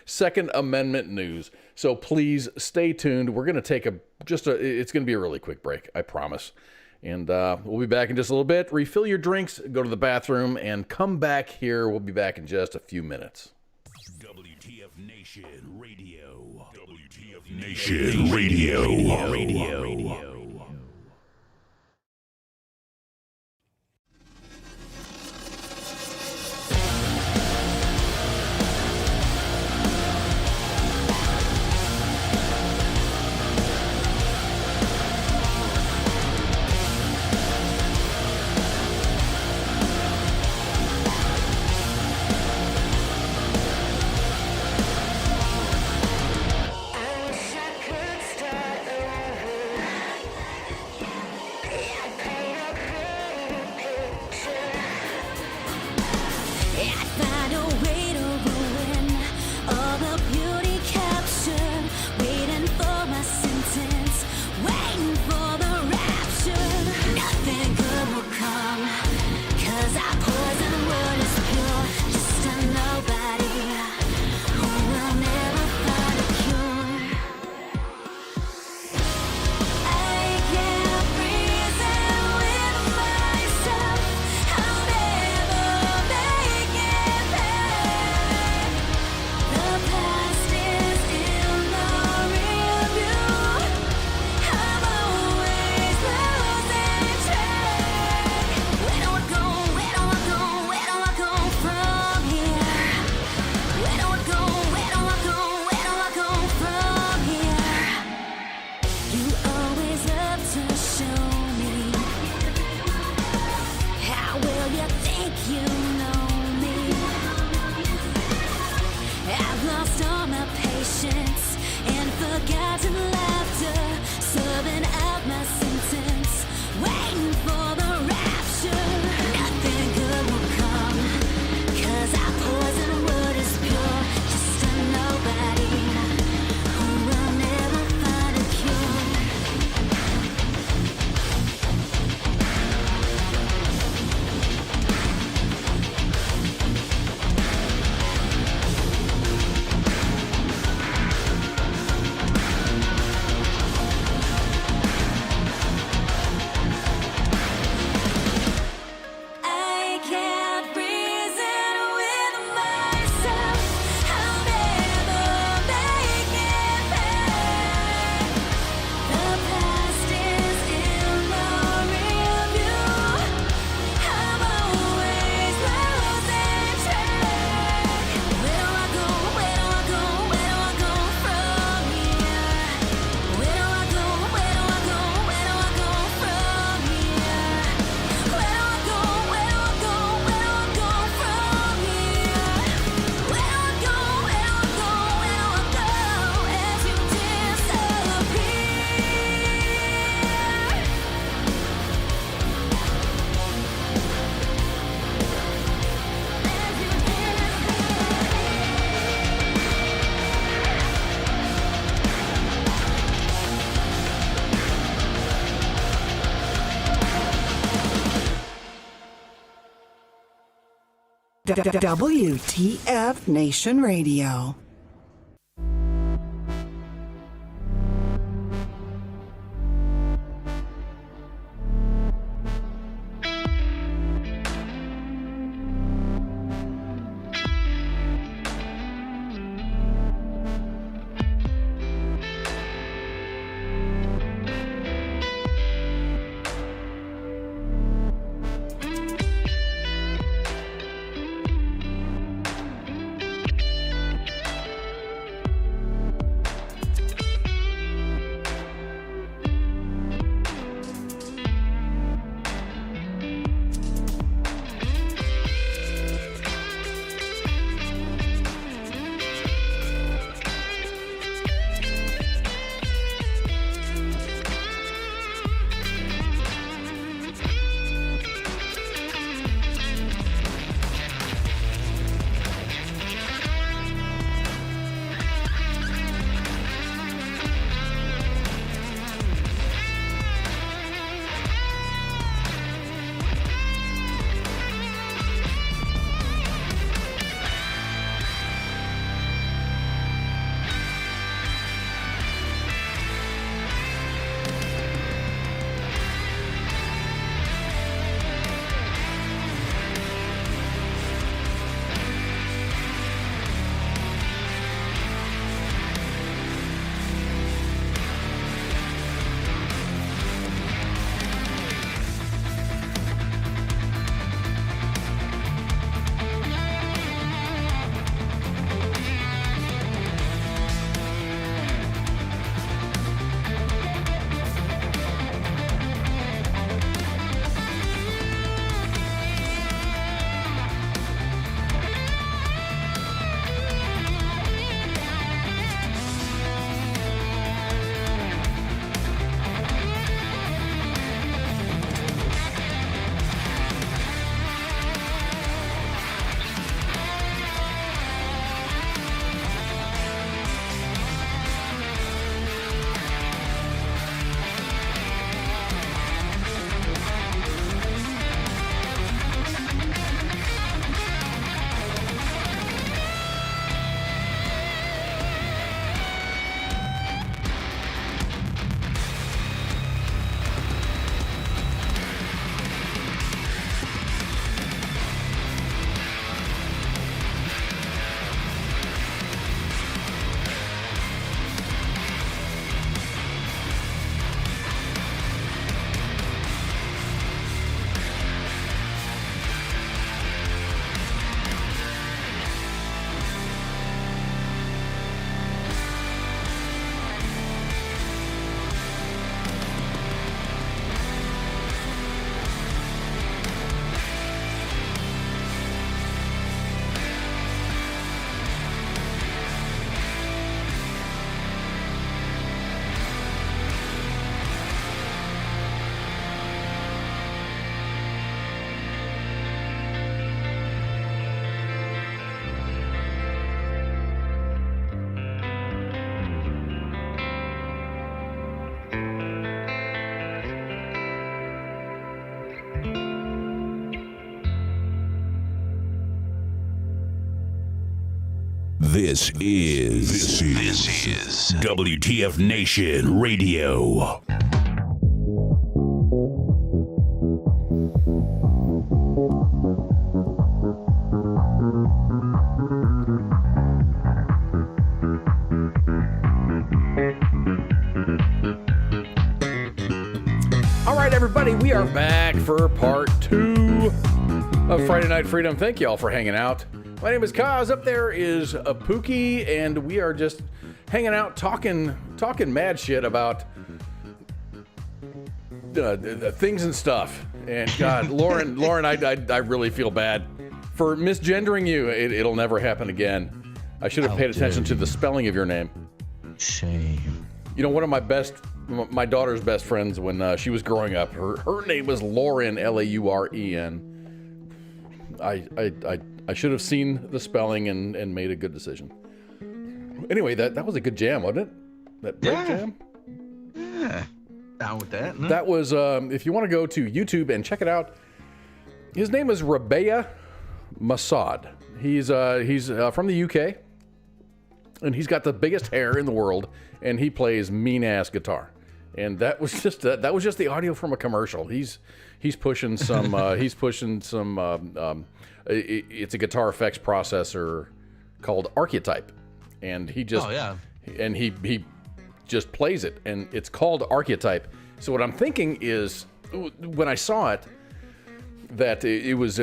Speaker 6: Second Amendment news. So please stay tuned. We're going to take it's going to be a really quick break, I promise. And we'll be back in just a little bit. Refill your drinks, go to the bathroom, and come back here. We'll be back in just a few minutes.
Speaker 1: WTF Nation Radio. WTF Nation Radio.
Speaker 2: WTF Nation Radio.
Speaker 1: This is WTF Nation Radio.
Speaker 6: All right, everybody, we are back for part 2 of Friday Night Freedom. Thank you all for hanging out. My name is Kaz. Up there is Pookie, and we are just hanging out, talking mad shit about things and stuff. And God, Lauren, I really feel bad for misgendering you. It'll never happen again. I should have paid attention to the spelling of your name.
Speaker 9: Shame.
Speaker 6: You know, one of my daughter's best friends when she was growing up, her name was Lauren, Lauren. I should have seen the spelling and made a good decision. Anyway, that was a good jam, wasn't it? That break jam?
Speaker 9: Yeah. Down with that. No?
Speaker 6: That was, if you want to go to YouTube and check it out, his name is Rabea Masad. He's from the UK, and he's got the biggest hair in the world, and he plays mean-ass guitar. And that was just the audio from a commercial. He's pushing some it's a guitar effects processor called Archetype, and he just he just plays it, and it's called Archetype. So what I'm thinking is, when I saw it, that it was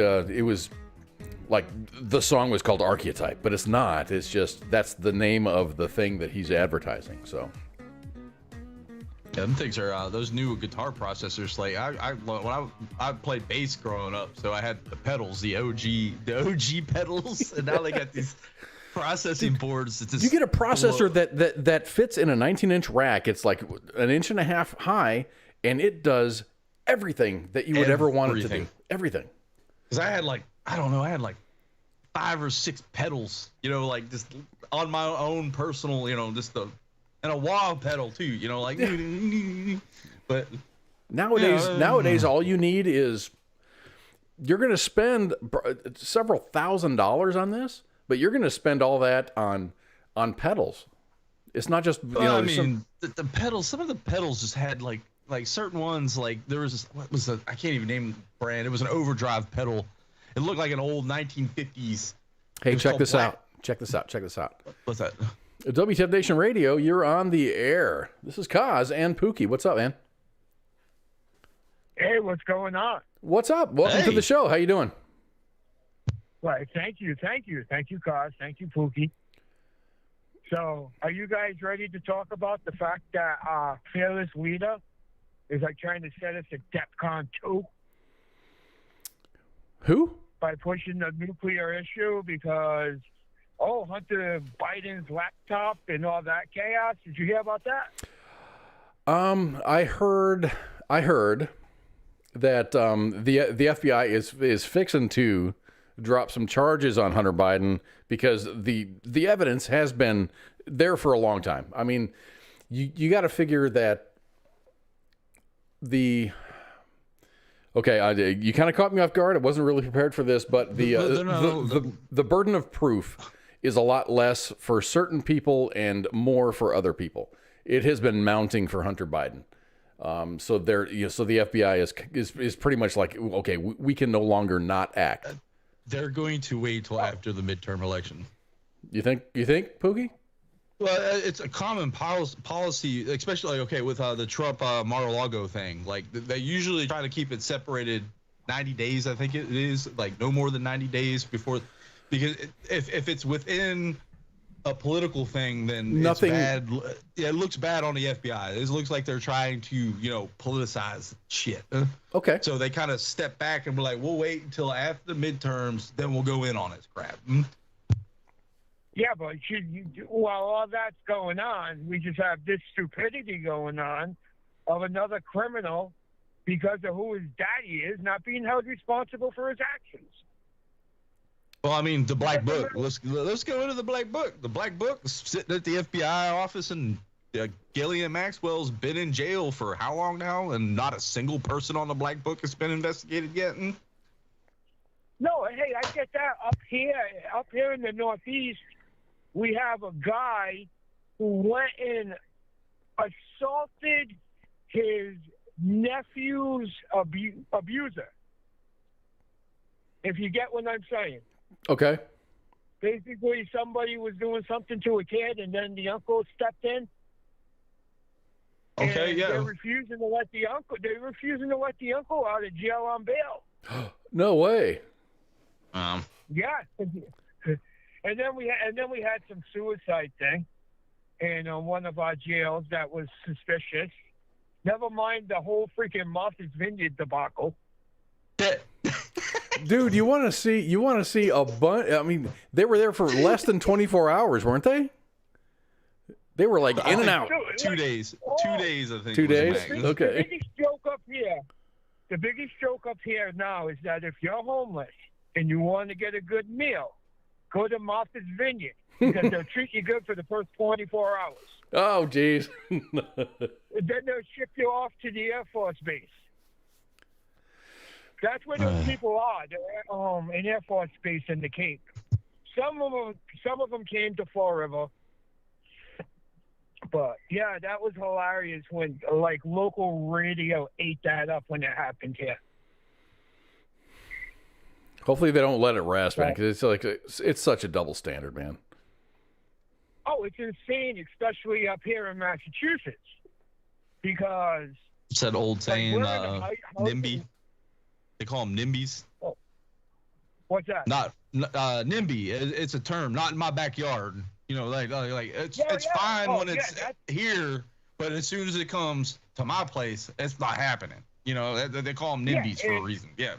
Speaker 6: like the song was called Archetype, but it's not. It's just that's the name of the thing that he's advertising. So.
Speaker 7: Yeah, them things are those new guitar processors. Like I played bass growing up, so I had the pedals, the OG pedals, and now they got these processing boards. That just
Speaker 6: you get a processor that fits in a 19-inch rack. It's like an inch and a half high, and it does everything that you would ever want it to do. Everything.
Speaker 7: Because I had like 5 or 6 pedals, like just on my own personal, just the. And a wah pedal too, like. But
Speaker 6: nowadays, all you need is you're going to spend several $1,000s on this, but you're going to spend all that on pedals. It's not just
Speaker 7: the pedals. Some of the pedals just had like certain ones. Like there was I can't even name the brand. It was an overdrive pedal. It looked like an old 1950s.
Speaker 6: Hey, check this out. Check this out.
Speaker 7: What's that?
Speaker 6: WTF Nation Radio, you're on the air. This is Kaz and Pookie. What's up, man?
Speaker 10: Hey, what's going on?
Speaker 6: What's up? Welcome to the show. How you doing?
Speaker 10: Right, thank you, Kaz. Thank you, Pookie. So, are you guys ready to talk about the fact that Fearless Leader is like trying to set us at DEFCON 2?
Speaker 6: Who?
Speaker 10: By pushing the nuclear issue because... Hunter Biden's laptop and all that chaos. Did you hear about that?
Speaker 6: I heard that the FBI is fixing to drop some charges on Hunter Biden because the evidence has been there for a long time. I mean, you got to figure that you kind of caught me off guard. I wasn't really prepared for this, but the burden of proof is a lot less for certain people and more for other people. It has been mounting for Hunter Biden. So the FBI is pretty much like, okay, we can no longer not act.
Speaker 7: They're going to wait till after the midterm election.
Speaker 6: You think, Pookie?
Speaker 7: Well, it's a common policy, especially with the Trump Mar-a-Lago thing. Like they usually try to keep it separated 90 days. I think it is like no more than 90 days before. Because if it's within a political thing, then nothing. It's bad. Yeah, it looks bad on the FBI. It looks like they're trying to, politicize shit.
Speaker 6: Okay.
Speaker 7: So they kind of step back and be like, we'll wait until after the midterms, then we'll go in on this crap.
Speaker 10: Yeah, but while all that's going on, we just have this stupidity going on of another criminal, because of who his daddy is, not being held responsible for his actions.
Speaker 7: Well, I mean, the Black Book. Let's go into the Black Book. The Black Book is sitting at the FBI office, and Ghislaine Maxwell's been in jail for how long now? And not a single person on the Black Book has been investigated yet.
Speaker 10: No, hey, I get that. Up here in the Northeast, we have a guy who went and assaulted his nephew's abuser. If you get what I'm saying.
Speaker 6: Okay.
Speaker 10: Basically, somebody was doing something to a kid, and then the uncle stepped in.
Speaker 7: Okay, yeah.
Speaker 10: They're refusing to let the uncle out of jail on bail.
Speaker 6: No way.
Speaker 10: Yeah. And then we had some suicide thing in one of our jails that was suspicious. Never mind the whole freaking Martha's Vineyard debacle.
Speaker 6: Dude, you want to see a bunch? I mean, they were there for less than 24 hours, weren't they? They were like in and out.
Speaker 7: 2 days. 2 days, I think.
Speaker 6: 2 days? Okay.
Speaker 10: The biggest joke up here now is that if you're homeless and you want to get a good meal, go to Martha's Vineyard, because they'll treat you good for the first 24 hours.
Speaker 6: Oh, geez.
Speaker 10: Then they'll ship you off to the Air Force Base. That's where those people are. They're in Air Force Base in the Cape. Some of them came to Fall River. But yeah, that was hilarious when like local radio ate that up when it happened here.
Speaker 6: Hopefully they don't let it rest, man, because it's such a double standard, man.
Speaker 10: Oh, it's insane, especially up here in Massachusetts, because
Speaker 7: it's that old saying, NIMBY. They call them NIMBYs.
Speaker 10: Oh. What's that?
Speaker 7: Not NIMBY. It's a term. Not in my backyard. You know, like it's fine when it's here, but as soon as it comes to my place, it's not happening. You know, they call them NIMBYs for a reason. Yeah.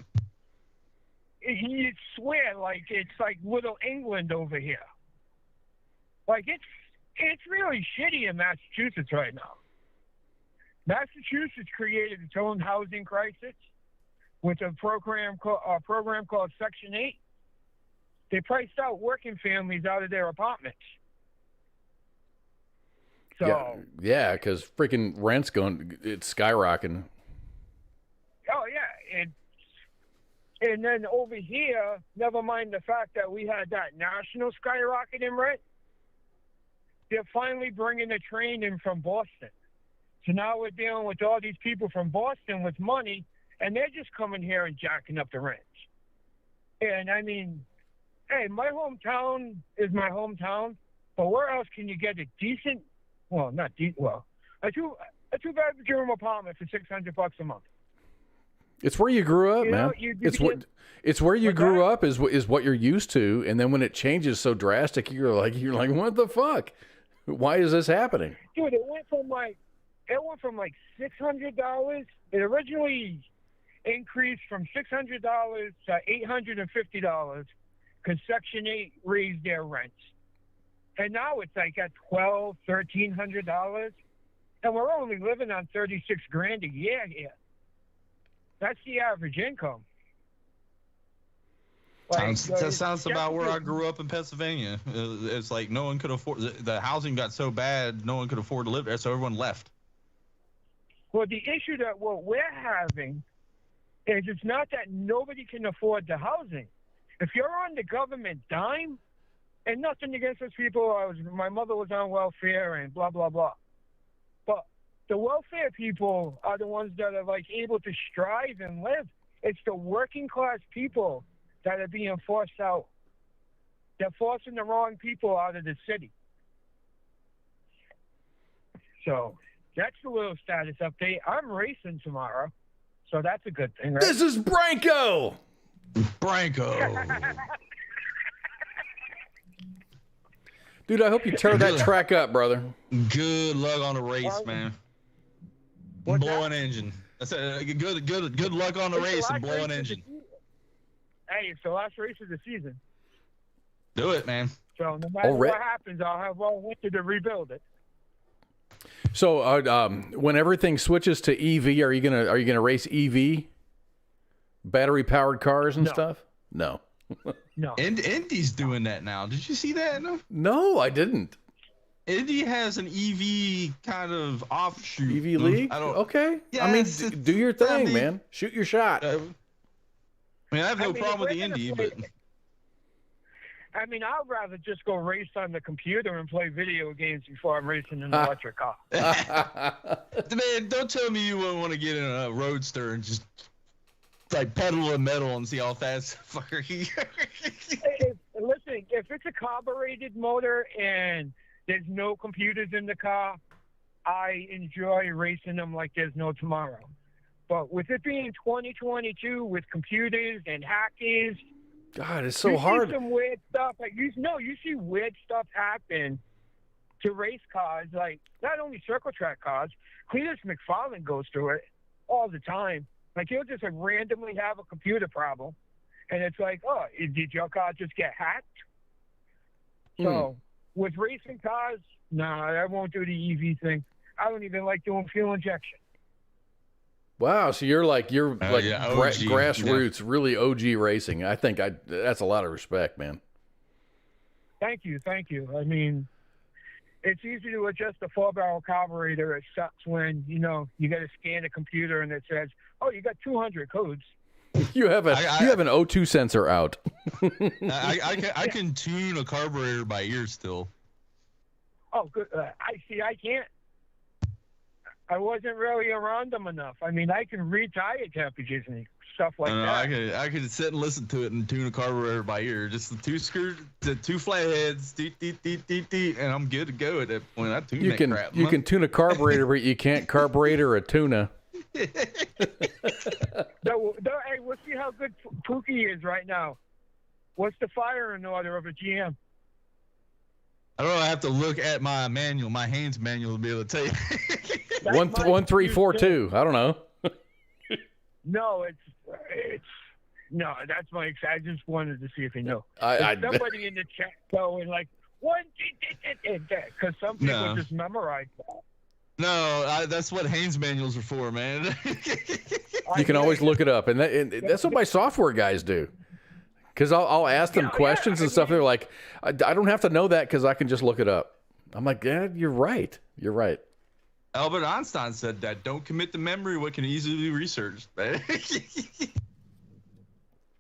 Speaker 10: You swear like it's like Little England over here. Like it's really shitty in Massachusetts right now. Massachusetts created its own housing crisis with a program called Section 8. They priced out working families out of their apartments. So
Speaker 6: yeah, because freaking rent's it's skyrocketing.
Speaker 10: Oh yeah, and then over here, never mind the fact that we had that national skyrocket in rent. They're finally bringing a train in from Boston. So now we're dealing with all these people from Boston with money, and they're just coming here and jacking up the rents. And I mean, hey, my hometown is my hometown, but where else can you get a decent, a two-bedroom apartment for $600 a month?
Speaker 6: It's where you grew up, man. It's where you grew up is what you're used to, and then when it changes so drastic, you're like, what the fuck? Why is this happening?
Speaker 10: Dude, it went from like $600. It originally increased from $600 to $850 because Section 8 raised their rents, and now it's like at $1,300, and we're only living on $36,000 a year here. That's the average income.
Speaker 7: Sounds about where I grew up in Pennsylvania. It's like no one could afford. The housing got so bad, no one could afford to live there, so everyone left.
Speaker 10: Well, the issue that what we're having is it's not that nobody can afford the housing. If you're on the government dime, and nothing against those people, my mother was on welfare and blah blah blah, but the welfare people are the ones that are like able to strive and live. It's the working class people that are being forced out. They're forcing the wrong people out of the city. So that's the little status update. I'm racing tomorrow, so that's a good thing, right?
Speaker 6: This is Branko. Dude, I hope you tear that track up, brother.
Speaker 7: Good luck on the race, man. Blow an engine. I said, good luck on the race and blow an engine.
Speaker 10: Hey, it's the last race of the season.
Speaker 7: Do it, man.
Speaker 10: So no matter what happens, I'll have all winter to rebuild it.
Speaker 6: So when everything switches to EV, are you gonna race EV, battery powered cars and stuff? No.
Speaker 10: No.
Speaker 7: Indy's doing that now. Did you see that?
Speaker 6: No, I didn't.
Speaker 7: Indy has an EV kind of offshoot.
Speaker 6: EV league? Okay. Yeah, I mean, do your thing, man. Shoot your shot.
Speaker 7: I have no problem with the Indy, but...
Speaker 10: I mean, I'd rather just go race on the computer and play video games before I'm racing an electric car.
Speaker 7: Man, don't tell me you wouldn't want to get in a roadster and just like pedal to metal and see how fast
Speaker 10: Listen, if it's a carbureted motor and there's no computers in the car, I enjoy racing them like there's no tomorrow. But with it being 2022 with computers and hackers,
Speaker 6: God, it's so hard.
Speaker 10: See some weird stuff. Like you see weird stuff happen to race cars. Like not only circle track cars, Cletus McFarlane goes through it all the time. Like he'll just like randomly have a computer problem, and it's like, oh, did your car just get hacked? So with racing cars, I won't do the EV thing. I don't even like doing fuel injection.
Speaker 6: Wow, so you're like grassroots, really OG racing. I think that's a lot of respect, man.
Speaker 10: Thank you. I mean, it's easy to adjust a 4-barrel carburetor. It sucks when you got to scan a computer and it says, "Oh, you got 200 codes."
Speaker 6: You have an O2 sensor out.
Speaker 7: I can tune a carburetor by ear still.
Speaker 10: Oh, good. I can't. I wasn't really around them enough. I mean, I can read tire temperatures and stuff like that.
Speaker 7: I could sit and listen to it and tune a carburetor by ear. Just the two screws, the two flatheads, and I'm good to go at that point. I tune that crap.
Speaker 6: You can tune a carburetor, but you can't carburetor a tuna.
Speaker 10: Hey, we'll see how good Pookie is right now. What's the firing order of a GM?
Speaker 7: I don't know. I have to look at my manual, my Haynes manual, to be able to tell you.
Speaker 6: 1342. I don't know.
Speaker 10: No, no. That's my. I just wanted to see if you know. Somebody in the chat going like 1, because some people just memorize that.
Speaker 7: No, that's what Haynes manuals are for, man.
Speaker 6: You can always look it up, and that's what my software guys do. Because I'll ask them questions and stuff. They're like, I don't have to know that because I can just look it up. I'm like, yeah, you're right. You're right.
Speaker 7: Albert Einstein said that. Don't commit to memory what can easily be researched.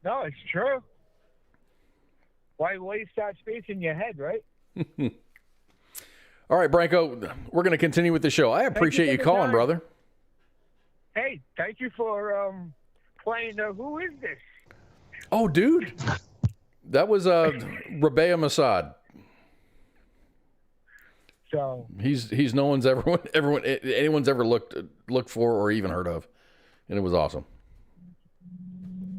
Speaker 10: No, it's true. Why waste that space in your head, right?
Speaker 6: All right, Branko, we're going to continue with the show. I appreciate you calling, brother.
Speaker 10: Hey, thank you for playing Who Is This?
Speaker 6: Oh, dude. That was Rabea Mossad.
Speaker 10: So
Speaker 6: he's no one's anyone's ever looked for or even heard of, and it was awesome.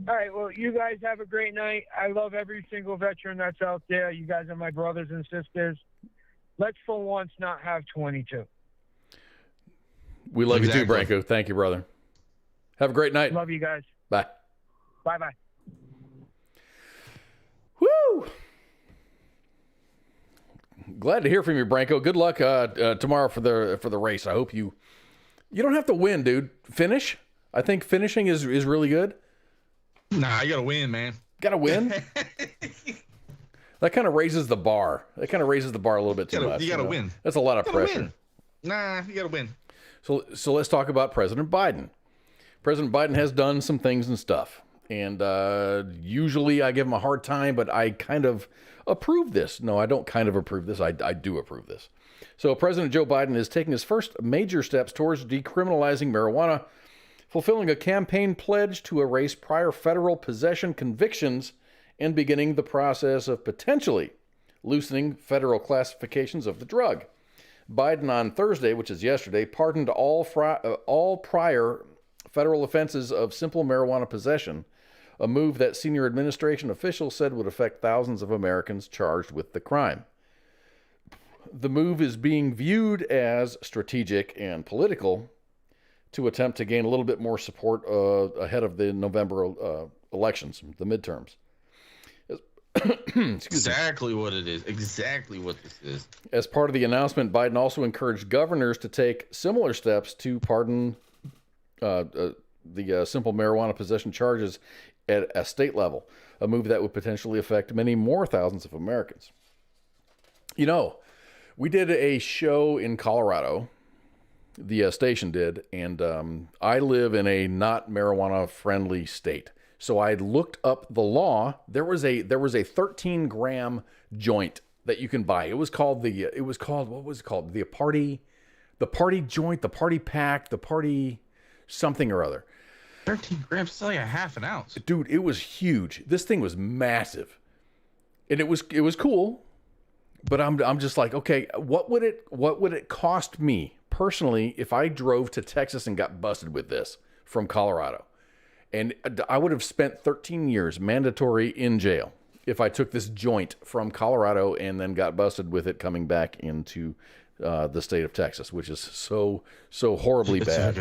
Speaker 10: All right, well, you guys have a great night. I love every single veteran that's out there. You guys are my brothers and sisters. Let's for once not have 22.
Speaker 6: We love you too, Branko. Thank you, brother. Have a great night.
Speaker 10: Love you guys.
Speaker 6: Bye.
Speaker 10: Bye-bye.
Speaker 6: Woo! Glad to hear from you, Branko. Good luck tomorrow for the race. I hope you don't have to win, dude. Finish. I think finishing is really good.
Speaker 7: Nah, you gotta win, man.
Speaker 6: Gotta win. That kind of raises the bar. That kind of raises the bar a little bit too much.
Speaker 7: You gotta win.
Speaker 6: That's a lot of pressure.
Speaker 7: Win. Nah, you gotta win.
Speaker 6: So let's talk about President Biden. President Biden has done some things and stuff. And usually I give him a hard time, but I kind of approve this. No, I don't kind of approve this. I do approve this. So President Joe Biden is taking his first major steps towards decriminalizing marijuana, fulfilling a campaign pledge to erase prior federal possession convictions, and beginning the process of potentially loosening federal classifications of the drug. Biden on Thursday, which is yesterday, pardoned all prior federal offenses of simple marijuana possession, a move that senior administration officials said would affect thousands of Americans charged with the crime. The move is being viewed as strategic and political to attempt to gain a little bit more support ahead of the November elections, the midterms.
Speaker 7: Exactly what it is. Exactly what this is.
Speaker 6: As part of the announcement, Biden also encouraged governors to take similar steps to pardon the simple marijuana possession charges at a state level, a move that would potentially affect many more thousands of Americans. You know, we did a show in Colorado, the station did, and I live in a not marijuana-friendly state. So I looked up the law. There was a 13-gram joint that you can buy. It was called what was it called? The party joint, the party pack, the party something or other.
Speaker 7: 13 grams, it's like a half an ounce.
Speaker 6: Dude, it was huge. This thing was massive. And it was cool. But I'm just like, okay, what would it cost me personally if I drove to Texas and got busted with this from Colorado? And I would have spent 13 years mandatory in jail if I took this joint from Colorado and then got busted with it coming back into the state of Texas, which is so horribly bad.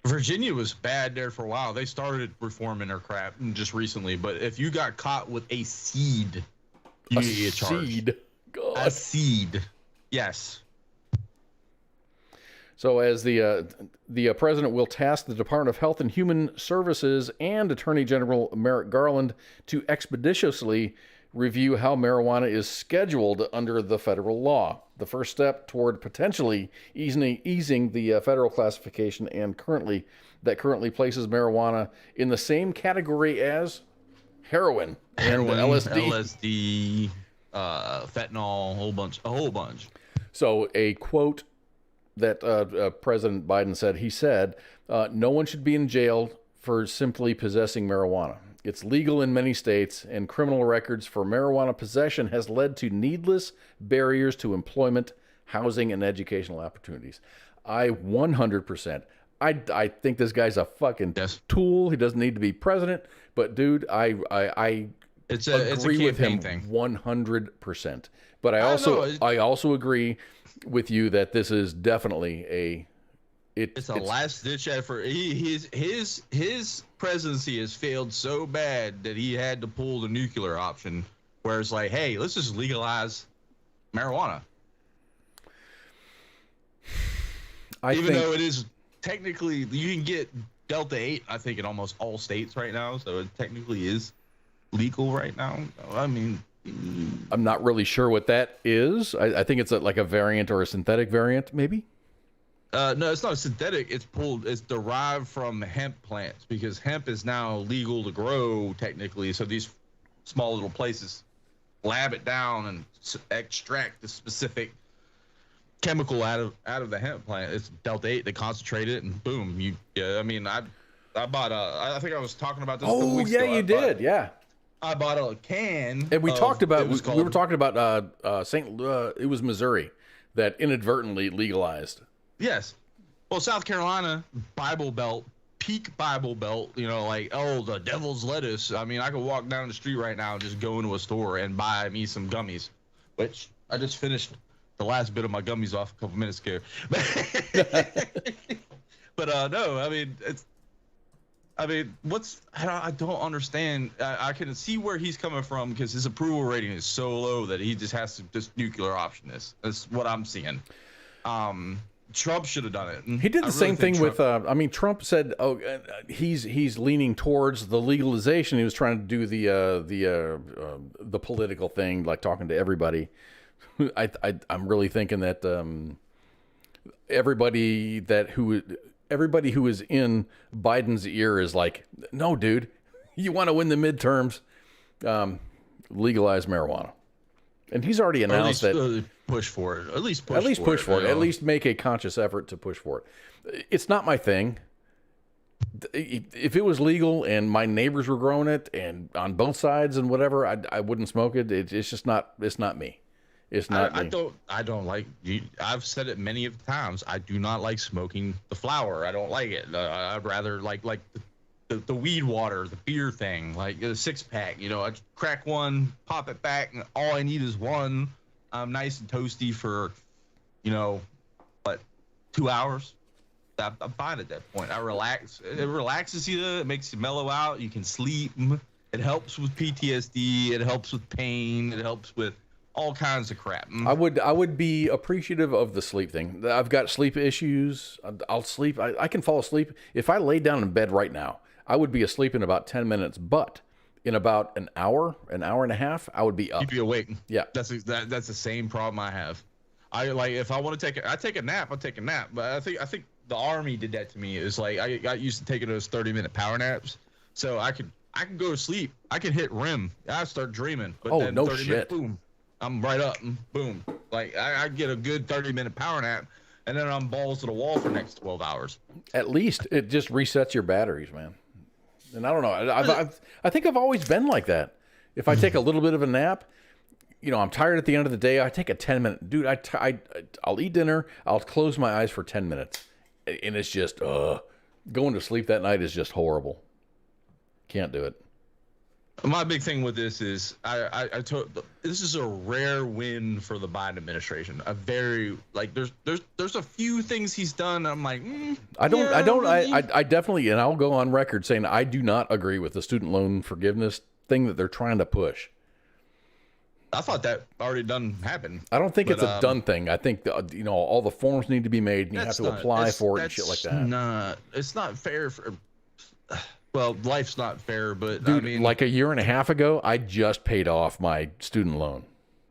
Speaker 7: Virginia was bad there for a while. They started reforming their crap just recently, but if you got caught with a seed, you get charged.
Speaker 6: Seed? God.
Speaker 7: A seed. Yes.
Speaker 6: So as the president will task the Department of Health and Human Services and Attorney General Merrick Garland to expeditiously
Speaker 3: review how marijuana is scheduled under the federal law. The first step toward potentially easing the federal classification and currently places marijuana in the same category as heroin and
Speaker 7: LSD, fentanyl, a whole bunch.
Speaker 3: So a quote that President Biden said, he said, no one should be in jail for simply possessing marijuana. It's legal in many states, and criminal records for marijuana possession has led to needless barriers to employment, housing, and educational opportunities. I 100%. I think this guy's a fucking tool. He doesn't need to be president, but dude, I agree with him 100%. But I also agree with you that this is definitely it's a
Speaker 7: last ditch effort. His presidency has failed so bad that he had to pull the nuclear option, where it's like, hey, let's just legalize marijuana. Even though it is technically, you can get Delta 8, I think, in almost all states right now, so it technically is legal right now. I mean,
Speaker 3: I'm not really sure what that is. I think it's like a variant or a synthetic variant, maybe.
Speaker 7: No, it's not a synthetic. It's derived from hemp plants, because hemp is now legal to grow technically. So these small little places lab it down and extract the specific chemical out of the hemp plant. It's Delta 8. They concentrate it, and boom, I mean, I bought I think I was talking about this.
Speaker 3: Oh yeah, you did. Yeah.
Speaker 7: I bought a can.
Speaker 3: And we talked about we were talking about it was Missouri that inadvertently legalized.
Speaker 7: Yes. Well, South Carolina, Bible Belt, peak Bible Belt, like, oh, the devil's lettuce. I mean, I could walk down the street right now and just go into a store and buy me some gummies, which I just finished the last bit of my gummies off a couple minutes ago. But no, I mean, I don't understand. I can see where he's coming from, because his approval rating is so low that he just has to just nuclear option this. That's what I'm seeing. Trump should have done it.
Speaker 3: He did the same thing with. Trump said, "Oh, he's leaning towards the legalization." He was trying to do the political thing, like talking to everybody. I'm really thinking that everybody who is in Biden's ear is like, "No, dude, you want to win the midterms? Legalize marijuana." And he's already announced that.
Speaker 7: Push for it. At least push for it.
Speaker 3: At least make a conscious effort to push for it. It's not my thing. If it was legal and my neighbors were growing it and on both sides and whatever, I wouldn't smoke it. It's just not. It's not me. It's not me.
Speaker 7: I don't like. I've said it many of times. I do not like smoking the flower. I don't like it. I'd rather like the weed water, the beer thing, like a 6-pack. I crack one, pop it back, and all I need is one. I'm nice and toasty for, 2 hours. I'm fine at that point. I relax. It relaxes you. It makes you mellow out. You can sleep. It helps with PTSD. It helps with pain. It helps with all kinds of crap.
Speaker 3: I would be appreciative of the sleep thing. I've got sleep issues. I'll sleep. I can fall asleep. If I lay down in bed right now, I would be asleep in about 10 minutes, but in about an hour and a half, I would be up.
Speaker 7: Keep you awake.
Speaker 3: Yeah.
Speaker 7: That's the same problem I have. If I want to take a nap, I'll take a nap. But I think the Army did that to me. It's like I got used to taking those 30-minute power naps. So I could go to sleep. I could hit REM. I start dreaming. But then 30 minutes, boom, I'm right up and boom. Like I get a good 30-minute power nap, and then I'm balls to the wall for the next 12 hours.
Speaker 3: At least it just resets your batteries, man. And I don't know. I think I've always been like that. If I take a little bit of a nap, I'm tired at the end of the day. I take a 10-minute. Dude, I'll eat dinner. I'll close my eyes for 10 minutes. And it's just, going to sleep that night is just horrible. Can't do it.
Speaker 7: My big thing with this is this is a rare win for the Biden administration. A very there's a few things he's done. I'm like,
Speaker 3: I definitely, and I'll go on record saying I do not agree with the student loan forgiveness thing that they're trying to push.
Speaker 7: I thought that already done happened.
Speaker 3: I don't think it's a done thing. I think all the forms need to be made and you have to apply for it and shit like that.
Speaker 7: It's not fair for. well, life's not fair, but
Speaker 3: Dude,
Speaker 7: I mean,
Speaker 3: like a year and a half ago, I just paid off my student loan.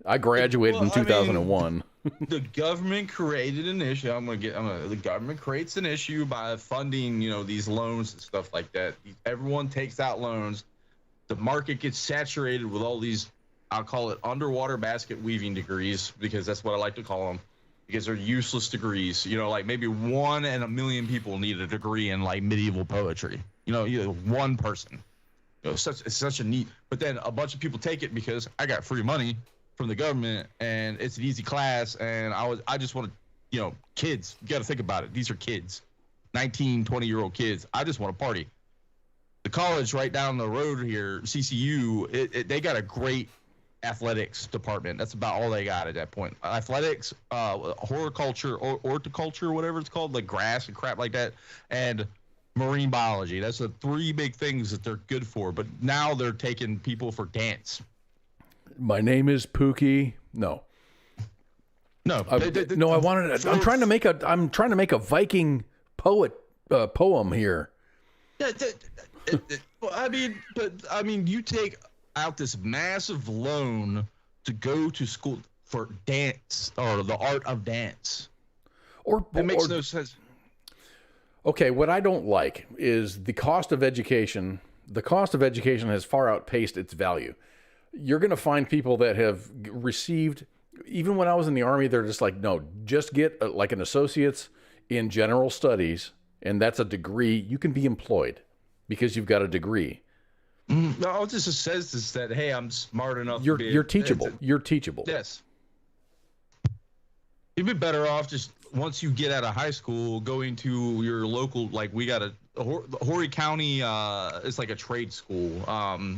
Speaker 3: I graduated in 2001.
Speaker 7: The government created an issue. The government creates an issue by funding, these loans and stuff like that. Everyone takes out loans. The market gets saturated with all these, I'll call it underwater basket weaving degrees, because that's what I like to call them, because they're useless degrees. Like maybe 1 in a million people need a degree in like medieval poetry. One person. It's such a neat. But then a bunch of people take it because I got free money from the government, and it's an easy class, and I just want to, kids, you got to think about it. These are kids, 19, 20-year-old kids. I just want to party. The college right down the road here, CCU, they got a great athletics department. That's about all they got at that point. Athletics, horticulture, or horticulture, whatever it's called, like grass and crap like that, and marine biology. That's the 3 big things that they're good for. But now they're taking people for dance.
Speaker 3: My name is Pookie. No. I wanted. I'm trying to make a Viking poem here.
Speaker 7: I mean, you take out this massive loan to go to school for dance or the art of dance. It makes no sense.
Speaker 3: Okay, what I don't like is the cost of education. The cost of education has far outpaced its value. You're going to find people that have received, even when I was in the Army, they're just like, no, just get like an associate's in general studies, and that's a degree. You can be employed because you've got a degree.
Speaker 7: No, all this says is that, hey, I'm smart enough.
Speaker 3: You're teachable. You're teachable.
Speaker 7: Yes. You'd be better off just once you get out of high school going to your local, like we got Horry County, it's like a trade school.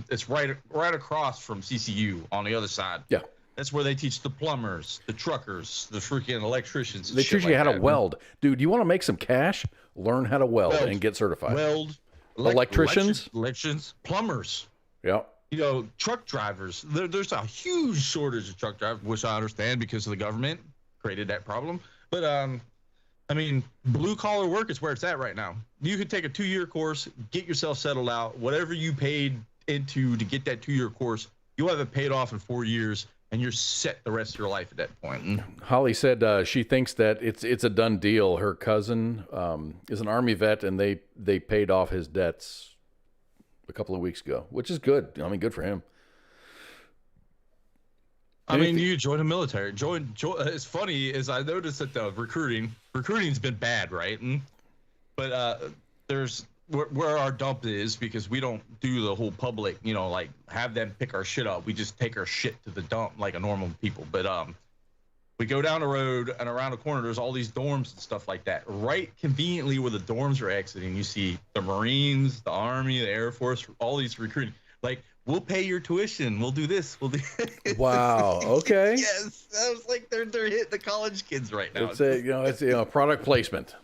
Speaker 7: It's right across from CCU on the other side.
Speaker 3: Yeah.
Speaker 7: That's where they teach the plumbers, the truckers, the freaking electricians.
Speaker 3: They teach you how to weld. Dude, you want to make some cash? Learn how to weld and get certified. Electricians,
Speaker 7: plumbers.
Speaker 3: Yeah.
Speaker 7: Truck drivers. There's a huge shortage of truck drivers, which I understand because of the government created that problem. But I mean, blue collar work is where it's at right now. You could take a 2-year course, get yourself settled out. Whatever you paid into to get that 2-year course, you'll have it paid off in 4 years, and you're set the rest of your life at that point.
Speaker 3: Holly said she thinks that it's a done deal. Her cousin is an Army vet, and they paid off his debts a couple of weeks ago, which is good. I mean, good for him.
Speaker 7: I mean, you join the military. Join. It's funny is I noticed that the recruiting's been bad, right? But there's where our dump is, because we don't do the whole public, like have them pick our shit up. We just take our shit to the dump like a normal people. But we go down the road and around the corner, there's all these dorms and stuff like that. Right conveniently where the dorms are exiting, you see the Marines, the Army, the Air Force, all these recruiting. Like, we'll pay your tuition. We'll do this. We'll do.
Speaker 3: Wow. Okay.
Speaker 7: Yes, I was like, they're hitting the college kids right now.
Speaker 3: It's product placement.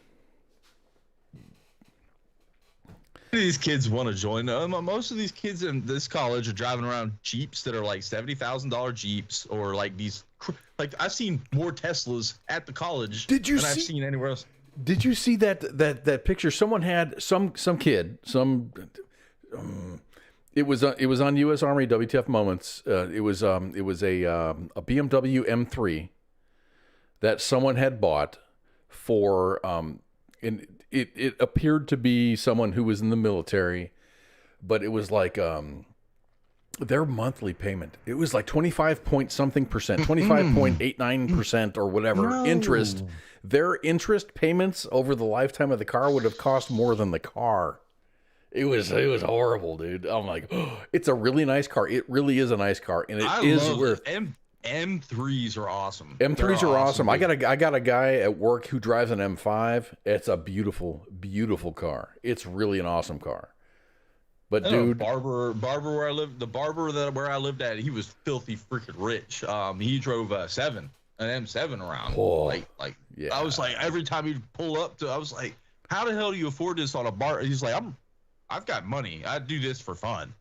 Speaker 7: These kids want to join. Most of these kids in this college are driving around Jeeps that are like $70,000 Jeeps, or like these. Like, I've seen more Teslas at the college than I've seen anywhere else.
Speaker 3: Did you see that picture? Someone had some kid. It was on U.S. Army WTF Moments. It was a BMW M3 that someone had bought for and it appeared to be someone who was in the military, but it was like their monthly payment. It was like 25-point-something percent, 25.89% or whatever interest. Their interest payments over the lifetime of the car would have cost more than the car. It was horrible, dude. I'm like, oh, it's a really nice car. It really is a nice car, and it is worth.
Speaker 7: M3s are awesome.
Speaker 3: M3s are awesome. I got a guy at work who drives an M5. It's a beautiful, beautiful car. It's really an awesome car. But dude,
Speaker 7: barber where I lived, where I lived at, he was filthy freaking rich. He drove an M7 around.
Speaker 3: Oh,
Speaker 7: yeah. I was like, every time he'd pull up I was like, how the hell do you afford this on a bar? He's like, I've got money. I do this for fun.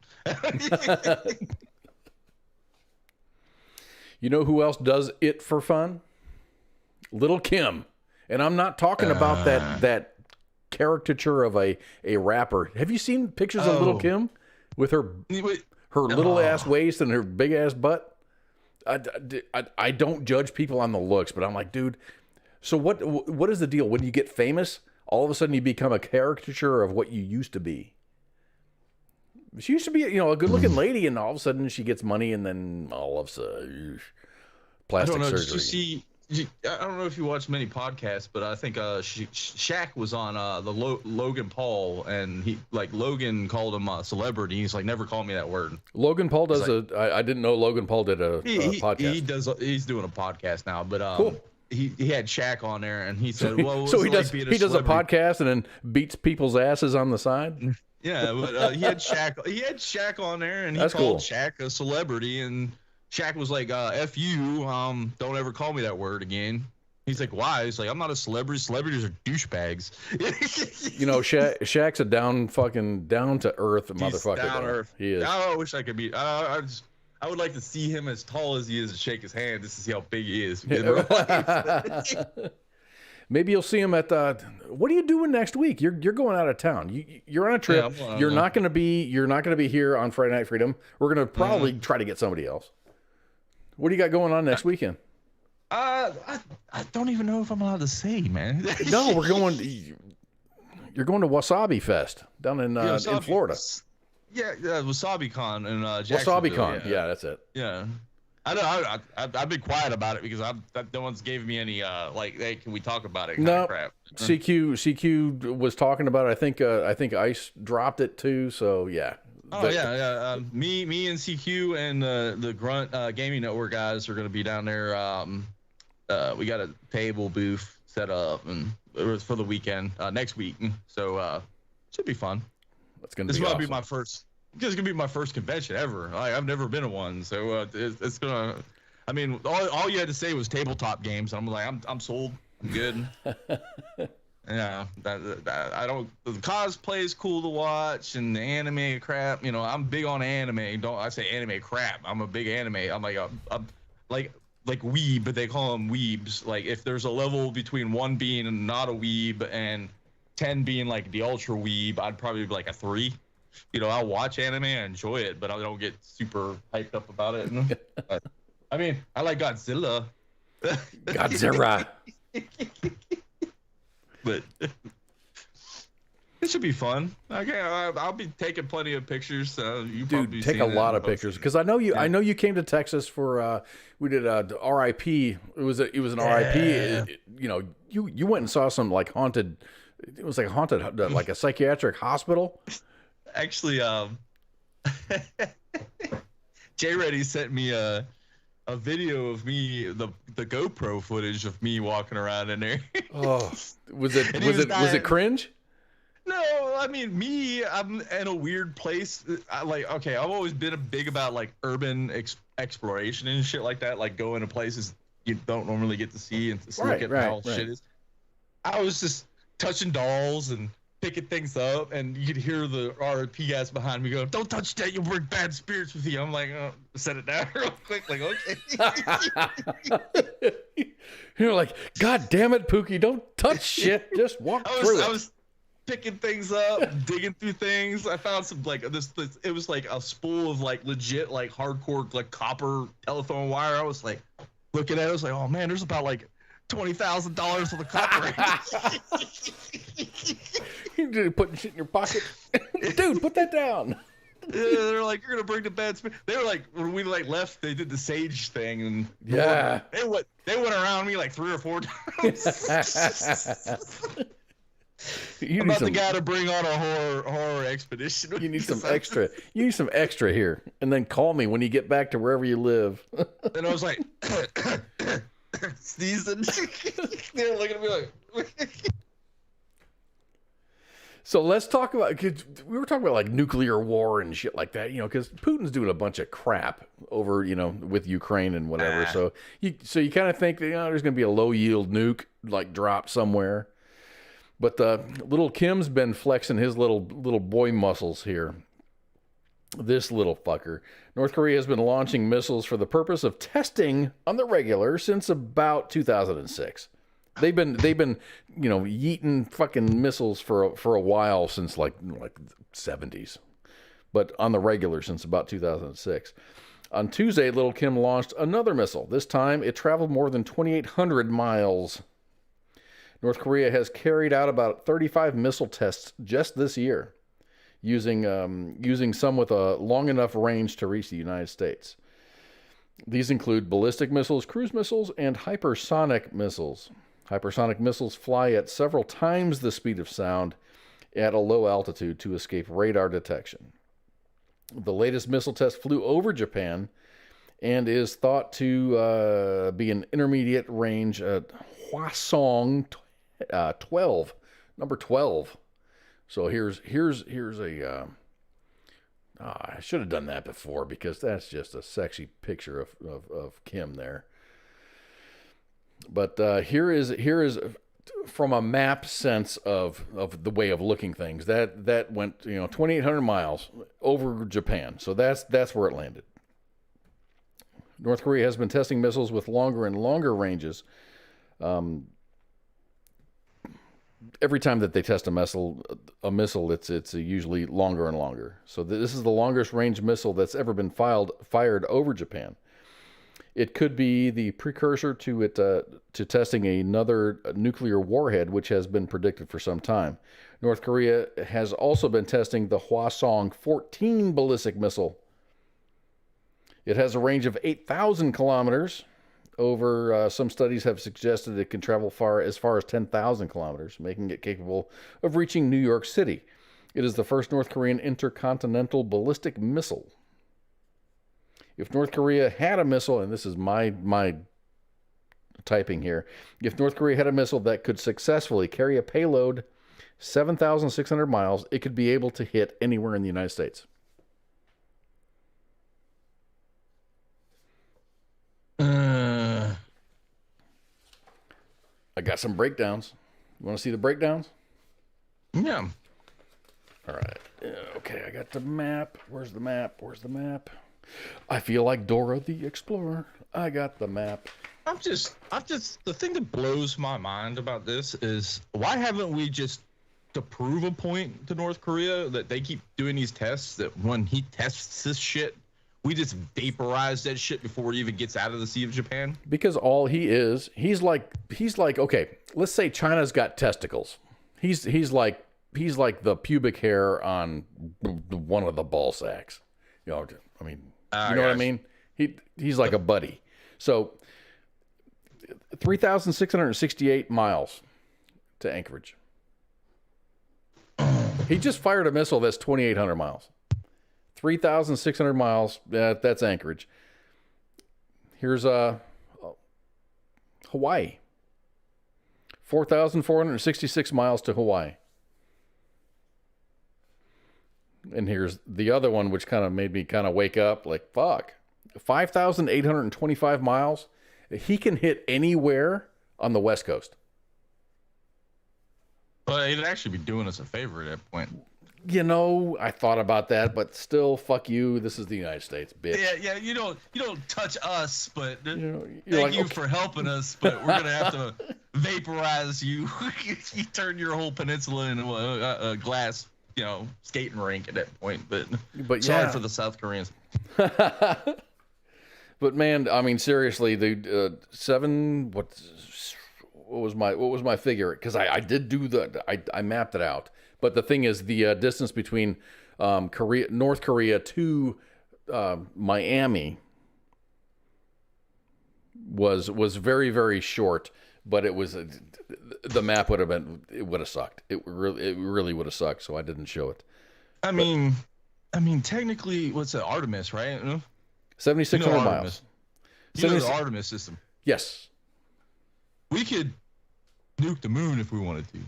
Speaker 3: You know who else does it for fun? Little Kim. And I'm not talking about that caricature of a rapper. Have you seen pictures of Little Kim with her little ass waist and her big ass butt? I don't judge people on the looks, but I'm like, dude. So what is the deal when you get famous? All of a sudden, you become a caricature of what you used to be. She used to be, a good-looking lady, and all of a sudden she gets money, and then all of a sudden, plastic surgery.
Speaker 7: Did you see? I don't know if you watch many podcasts, but I think Shaq was on the Logan Paul, and Logan called him a celebrity. He's like, never call me that word.
Speaker 3: Logan Paul does I didn't know Logan Paul did a podcast.
Speaker 7: He's doing a podcast now, but
Speaker 3: cool.
Speaker 7: He had Shaq on there, and he said, "Well,
Speaker 3: so he does a podcast and then beats people's asses on the side."
Speaker 7: Yeah, but he had Shaq. He had Shaq on there, and he called Shaq a celebrity, and Shaq was like, "F you, don't ever call me that word again." He's like, "Why?" He's like, "I'm not a celebrity. Celebrities are douchebags."
Speaker 3: Shaq's a down to earth motherfucker.
Speaker 7: Down earth.
Speaker 3: He is.
Speaker 7: I wish I could be. I would like to see him as tall as he is and shake his hand just to see how big he is.
Speaker 3: Maybe you'll see him at what are you doing next week? You're going out of town. You're on a trip. Yeah, you're not going to be here on Friday Night Freedom. We're going to probably try to get somebody else. What do you got going on next weekend?
Speaker 7: I don't even know if I'm allowed to say, man.
Speaker 3: No, you're going to Wasabi Fest down in Florida.
Speaker 7: Yeah, Wasabi Con in Jacksonville.
Speaker 3: Wasabi Con, yeah, that's it.
Speaker 7: Yeah. I know. I've been quiet about it because no one's gave me any hey, can we talk about it?
Speaker 3: No,
Speaker 7: crap.
Speaker 3: CQ was talking about it. I think Ice dropped it too. So yeah.
Speaker 7: Oh yeah. Me and CQ and the Grunt Gaming Network guys are going to be down there. We got a table booth set up and it was for the weekend next week. So should be fun. This might be my first. This is gonna be my first convention ever. I've never been to one, so it's gonna. I mean, all you had to say was tabletop games. I'm like, I'm sold. I'm good. Yeah, I don't. The cosplay is cool to watch, and the anime crap. I'm big on anime. Don't I say anime crap? I'm a big anime. I'm like weeb, but they call them weebs. Like if there's a level between 1 being not a weeb and 10 being like the ultra weeb, I'd probably be like a 3. I'll watch anime, I enjoy it, but I don't get super hyped up about it. I mean, I like Godzilla. But it should be fun. Okay, I'll be taking plenty of pictures.
Speaker 3: Dude, take a lot of pictures because I know you. I know you came to Texas for. We did a RIP. It was an RIP. You went and saw some like haunted. It was like haunted, like a psychiatric hospital.
Speaker 7: Actually, Jay Reddy sent me a video of me, the GoPro footage of me walking around in there.
Speaker 3: Oh, was it cringe?
Speaker 7: No, I mean I'm in a weird place. I've always been big about like urban exploration and shit like that, like going to places you don't normally get to see and to look at how shit is. I was just touching dolls and picking things up, and you could hear the RP guys behind me go, "Don't touch that, you'll bring bad spirits with you." I'm like, set it down real quick, like, okay.
Speaker 3: You're like, God damn it, Pookie, don't touch shit, just walk through it.
Speaker 7: I was picking things up, digging through things. I found some like this. It was like a spool of like legit like hardcore like copper telephone wire. I was like looking at it. I was like, oh man, there's about like $20,000 of the copper.
Speaker 3: You're putting shit in your pocket. Dude, put that down.
Speaker 7: Yeah, they're like, you're gonna bring the bad spirit. They were like, when we like left, they did the sage thing, and they went around me like 3 or 4 times. I'm about the guy to bring on a horror expedition.
Speaker 3: You need some extra. You need some extra here, and then call me when you get back to wherever you live.
Speaker 7: And I was like, sneezing. They were looking at me like.
Speaker 3: So let's talk about, cause we were talking about like nuclear war and shit like that, because Putin's doing a bunch of crap over, with Ukraine and whatever. So you kind of think that, there's going to be a low yield nuke like dropped somewhere. But little Kim's been flexing his little boy muscles here. This little fucker. North Korea has been launching missiles for the purpose of testing on the regular since about 2006. They've been yeeting fucking missiles for a while, since like 70s, but on the regular since about 2006. On Tuesday, Little Kim launched another missile. This time, it traveled more than 2,800 miles. North Korea has carried out about 35 missile tests just this year, using some with a long enough range to reach the United States. These include ballistic missiles, cruise missiles, and hypersonic missiles. Hypersonic missiles fly at several times the speed of sound at a low altitude to escape radar detection. The latest missile test flew over Japan and is thought to be an intermediate range Hwasong 12, number 12. So here's a. I should have done that before, because that's just a sexy picture of Kim there. But here is from a map sense of the way of looking things. That went 2,800 miles over Japan. So that's where it landed. North Korea has been testing missiles with longer and longer ranges. Every time that they test a missile, it's usually longer and longer. So this is the longest range missile that's ever been fired over Japan. It could be the precursor to testing another nuclear warhead, which has been predicted for some time. North Korea has also been testing the Hwasong 14 ballistic missile. It has a range of 8,000 kilometers. Some studies have suggested it can travel as far as 10,000 kilometers, making it capable of reaching New York City. It is the first North Korean intercontinental ballistic missile. If North Korea had a missile, and this is my typing here, if North Korea had a missile that could successfully carry a payload 7,600 miles, it could be able to hit anywhere in the United States. I got some breakdowns. You want to see the breakdowns?
Speaker 9: Yeah.
Speaker 3: All right. Okay, I got the map. Where's the map? I feel like Dora the Explorer. I got the map.
Speaker 9: The thing that blows my mind about this is, why haven't we just, to prove a point to North Korea that they keep doing these tests, that when he tests this shit, we just vaporize that shit before it even gets out of the Sea of Japan?
Speaker 3: Because all he's like, okay, let's say China's got testicles. He's like the pubic hair on one of the ball sacks. You know what I mean? He's like a buddy. So 3,668 miles to Anchorage. He just fired a missile that's 2,800 miles. 3,600 miles, that's Anchorage. Here's Hawaii. 4,466 miles to Hawaii. And here's the other one, which kind of made me kind of wake up, like, fuck. 5,825 miles. He can hit anywhere on the West Coast.
Speaker 9: But it'd actually be doing us a favor at that point.
Speaker 3: I thought about that, but still, fuck you. This is the United States, bitch.
Speaker 9: Yeah. You don't touch us, but thank
Speaker 3: like,
Speaker 9: you
Speaker 3: okay.
Speaker 9: for helping us. But we're gonna have to vaporize you. You turn your whole peninsula into a glass, skating rink at that point. But sorry for the South Koreans.
Speaker 3: But man, I mean, seriously, dude, what was my figure? Because I did do I mapped it out. But the thing is, the distance between North Korea to Miami was very, very short. But it was the map would have sucked. It really would have sucked. So I didn't show it.
Speaker 9: I mean, technically, what's it, Artemis, right?
Speaker 3: 7,600 miles.
Speaker 9: You know the Artemis system.
Speaker 3: Yes.
Speaker 9: We could nuke the moon if we wanted to.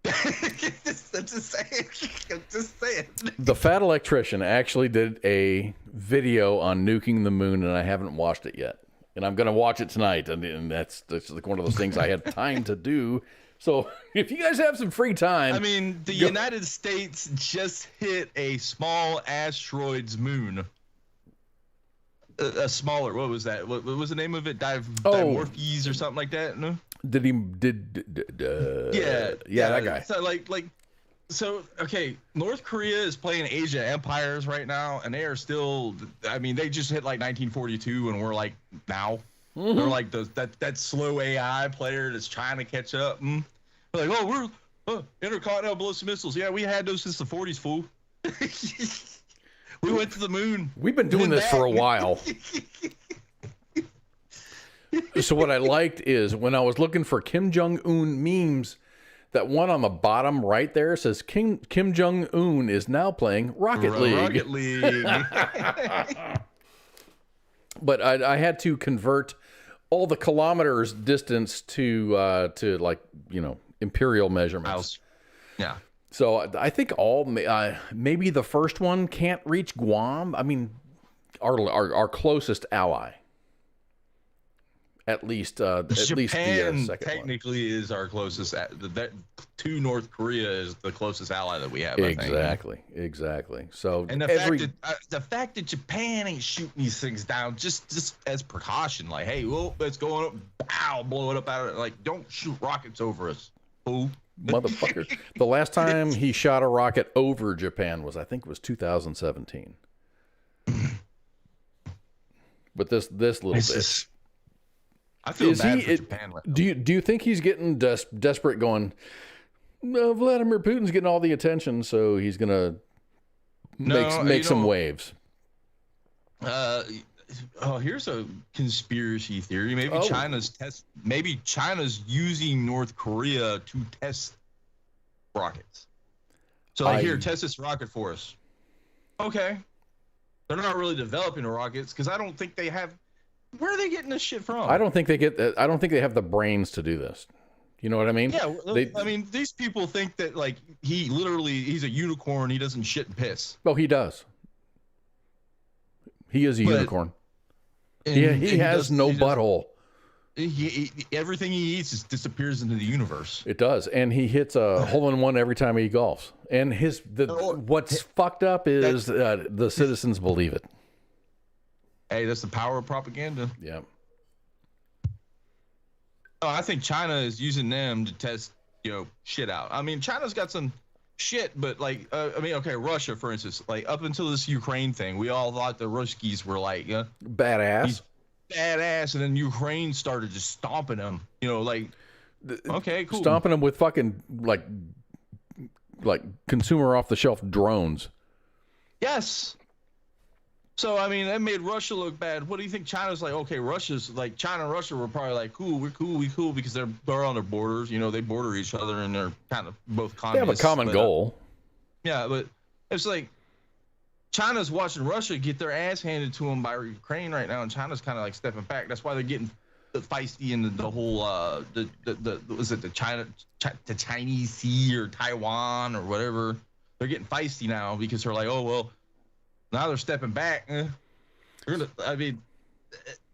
Speaker 9: I'm just saying.
Speaker 3: The Fat Electrician actually did a video on nuking the moon, and I haven't watched it yet. And I'm going to watch it tonight, and that's like one of those things I had time to do. So if you guys have some free time...
Speaker 9: I mean, the United States just hit a small asteroid's moon.
Speaker 7: a smaller. What was that? What was the name of it? Dimorphes or something like that? No.
Speaker 3: Yeah, that guy.
Speaker 7: So okay, North Korea is playing Asia empires right now, and they are still. I mean, they just hit like 1942, and we're like now. Mm-hmm. They're like that slow AI player that's trying to catch up. And they're like, we're intercontinental ballistic missiles. Yeah, we had those since the 40s, fool. We went to the moon.
Speaker 3: We've been doing this for a while. So what I liked is when I was looking for Kim Jong-un memes, that one on the bottom right there says Kim Jong-un is now playing Rocket League.
Speaker 7: Rocket League.
Speaker 3: But I had to convert all the kilometers distance to like, imperial measurements.
Speaker 7: Yeah.
Speaker 3: So I think maybe the first one can't reach Guam. I mean, our closest ally. At least the
Speaker 7: Japan
Speaker 3: second
Speaker 7: technically
Speaker 3: one.
Speaker 7: Is our closest. To North Korea is the closest ally that we have.
Speaker 3: Exactly. So
Speaker 7: and the fact that Japan ain't shooting these things down just as precaution, like, hey, well, it's going up, pow, blow it up out of it. Like, don't shoot rockets over us, fool.
Speaker 3: Motherfucker. The last time he shot a rocket over Japan was 2017. But this little bit.
Speaker 7: I feel bad for Japan.
Speaker 3: Do you think he's getting desperate going, Vladimir Putin's getting all the attention, so he's going to make some waves?
Speaker 7: Here's a conspiracy theory. Maybe China's using North Korea to test rockets. So here, test this rocket for us. Okay. They're not really developing the rockets because I don't think they have. Where are they getting this shit from?
Speaker 3: I don't think they have the brains to do this. You know what I mean?
Speaker 7: Yeah. I mean, these people think that like he's a unicorn. He doesn't shit and piss.
Speaker 3: Well, he does. He is a unicorn. He has no butthole.
Speaker 7: Everything he eats just disappears into the universe.
Speaker 3: It does, and he hits a hole-in-one every time he golfs. And what's fucked up is the citizens believe it.
Speaker 7: Hey, that's the power of propaganda.
Speaker 3: Yeah.
Speaker 7: Oh, I think China is using them to test, shit out. I mean, China's got some shit, but like, Russia, for instance, like up until this Ukraine thing, we all thought the Ruskies were like
Speaker 3: badass,
Speaker 7: and then Ukraine started just stomping them. Okay, cool,
Speaker 3: stomping them with fucking like consumer off the shelf drones.
Speaker 7: Yes. So, I mean, that made Russia look bad. What do you think China's like? Okay, China and Russia were probably like, cool, we're cool because they're on their borders. They border each other and they're kind of both communists.
Speaker 3: They have a common goal.
Speaker 7: Yeah, but it's like China's watching Russia get their ass handed to them by Ukraine right now, and China's kind of like stepping back. That's why they're getting feisty in the whole, the Chinese Sea or Taiwan or whatever. They're getting feisty now because they're like, oh, well, now they're stepping back.